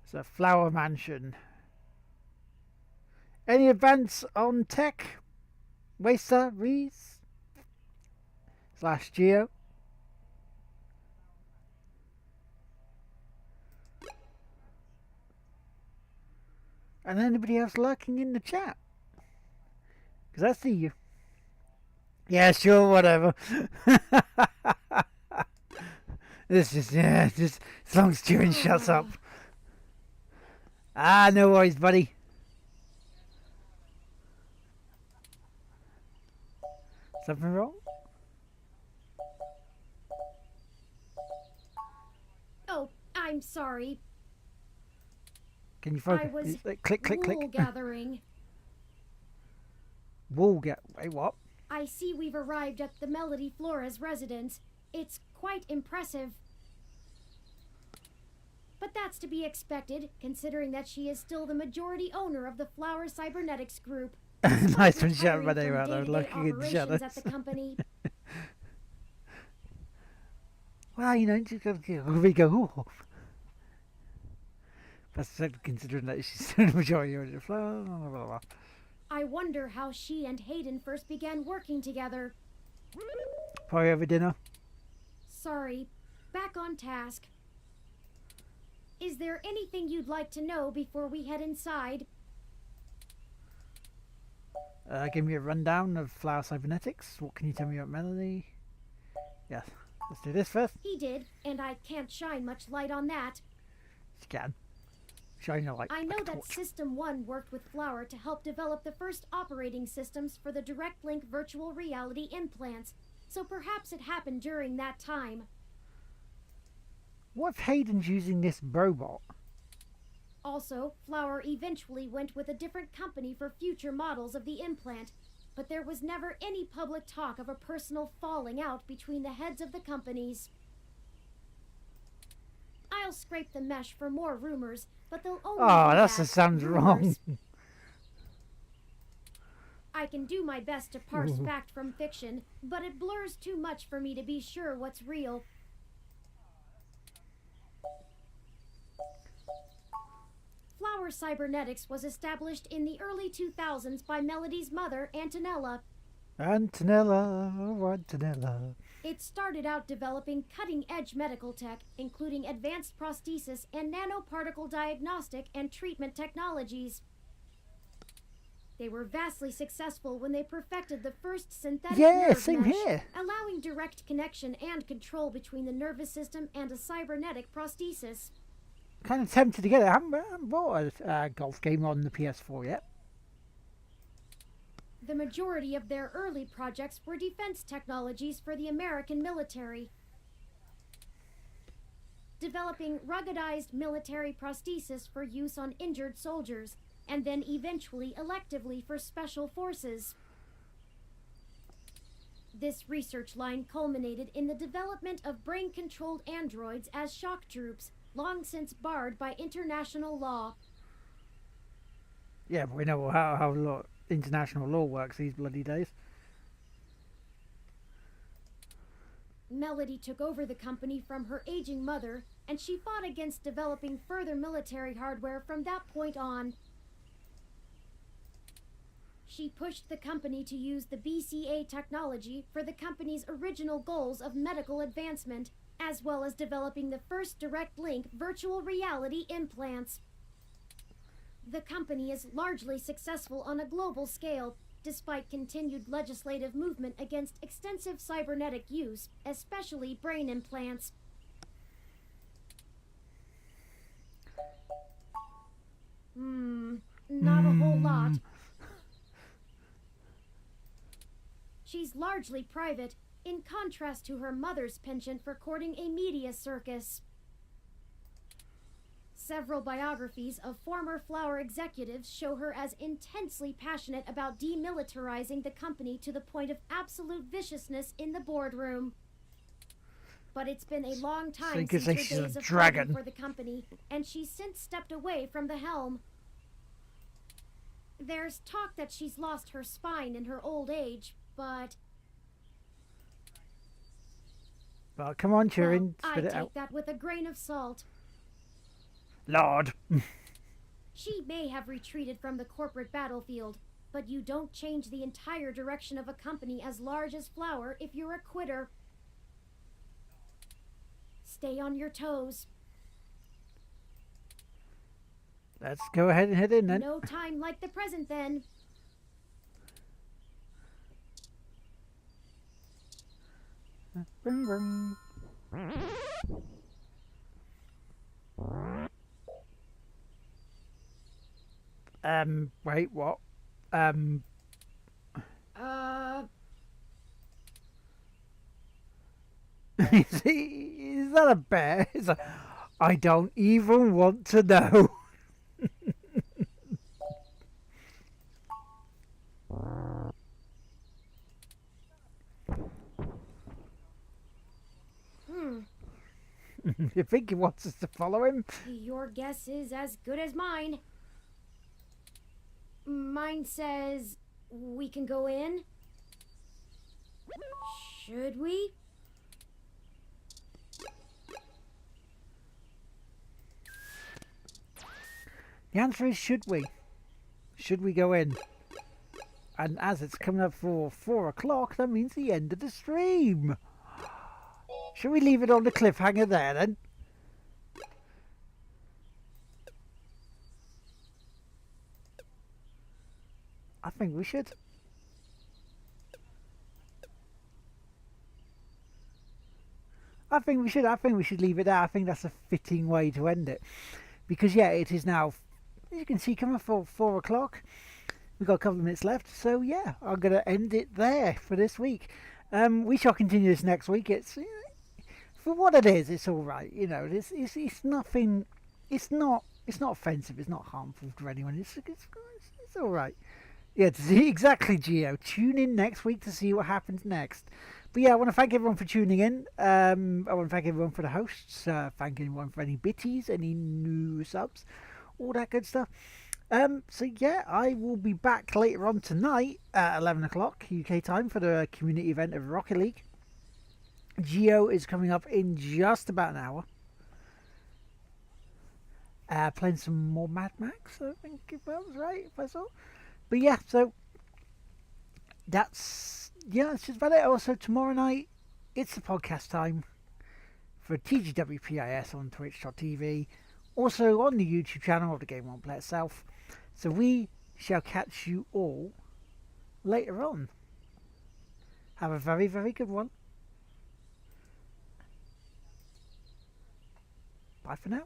It's a flower mansion. Any advance on tech? Waster, Reese? slash Geo. And anybody else lurking in the chat? Because I see you. Yeah, sure, whatever. This is, yeah, just as long as Turin shuts up. Ah, no worries, buddy. Something wrong? Oh, I'm sorry. Can you focus? I was Click, click, wool click. gathering. Wool wait, what? I see we've arrived at the Melody Flores residence. It's quite impressive. But that's to be expected, considering that she is still the majority owner of the Flower Cybernetics Group. Nice one, shouting my Retiring name from out there, day-to-day looking in the operations shadows. at the company. Well, you know, just we go. Ooh. That's considering that she's still the majority of the flower. Blah, blah, blah. I wonder how she and Hayden first began working together. Probably over dinner. Sorry, back on task. Is there anything you'd like to know before we head inside? Give me a rundown of Flower Cybernetics. What can you tell me about Melody? Yes, let's do this first. He did, and I can't shine much light on that. You can. Shine your light. I know like a that torch. System 1 worked with Flower to help develop the first operating systems for the Direct Link virtual reality implants, so perhaps it happened during that time. What if Hayden's using this robot? Also, Flower eventually went with a different company for future models of the implant, but there was never any public talk of a personal falling out between the heads of the companies. I'll scrape the mesh for more rumors, but they'll only Oh, be that that, just sounds wrong. rumors. I can do my best to parse Ooh. fact from fiction, but it blurs too much for me to be sure what's real. Flower Cybernetics was established in the early 2000s by Melody's mother, Antonella. Antonella, oh, Antonella. It started out developing cutting-edge medical tech, including advanced prosthesis and nanoparticle diagnostic and treatment technologies. They were vastly successful when they perfected the first synthetic Yeah, nerve same mesh, here. allowing direct connection and control between the nervous system and a cybernetic prosthesis. Kind of tempted to get it. I haven't bought a golf game on the PS4 yet. The majority of their early projects were defense technologies for the American military, developing ruggedized military prosthesis for use on injured soldiers, and then eventually electively for special forces. This research line culminated in the development of brain-controlled androids as shock troops, long since barred by international law. Yeah, but we know how international law works these bloody days. Melody took over the company from her aging mother, and she fought against developing further military hardware from that point on. She pushed the company to use the BCA technology for the company's original goals of medical advancement, as well as developing the first direct link virtual reality implants. The company is largely successful on a global scale, despite continued legislative movement against extensive cybernetic use, especially brain implants. Not a whole lot. She's largely private, in contrast to her mother's penchant for courting a media circus. Several biographies of former Flower executives show her as intensely passionate about demilitarizing the company to the point of absolute viciousness in the boardroom. But it's been a long So time you could since say her she's a days of dragon. fighting for the company, and she's since stepped away from the helm. There's talk that she's lost her spine in her old age, but Well, come on, Turin, I spit it take out. that with a grain of salt. Lord. She may have retreated from the corporate battlefield, But you don't change the entire direction of a company as large as Flower if you're a quitter. Stay on your toes. Let's go ahead and head in then. No time like the present then. Bring, bring. Wait, what? Is that a bear? I don't even want to know. You think he wants us to follow him? Your guess is as good as mine. Mine says we can go in. Should we? The answer is should we? Should we go in? And as it's coming up for 4 o'clock, that means the end of the stream. Shall we leave it on the cliffhanger there then? I think we should. I think we should leave it there. I think that's a fitting way to end it. Because yeah, it is now, as you can see, coming up for 4 o'clock. We've got a couple of minutes left. So yeah, I'm going to end it there for this week. We shall continue this next week. It's for what it is, it's all right. You know, it's nothing. It's not offensive. It's not harmful to anyone. It's all right. Yeah, exactly, Geo. Tune in next week to see what happens next. But yeah, I want to thank everyone for tuning in. I want to thank everyone for the hosts. Thank everyone for any bitties, any new subs, all that good stuff. So yeah, I will be back later on tonight at 11 o'clock UK time for the community event of Rocket League. Geo is coming up in just about an hour. Playing some more Mad Max, I think, if that was right, if I saw. But yeah, so that's just about it. Also, tomorrow night, it's the podcast time for TGWPIS on twitch.tv. Also on the YouTube channel of the Game Won't Play Itself. So we shall catch you all later on. Have a very, very good one. Bye for now.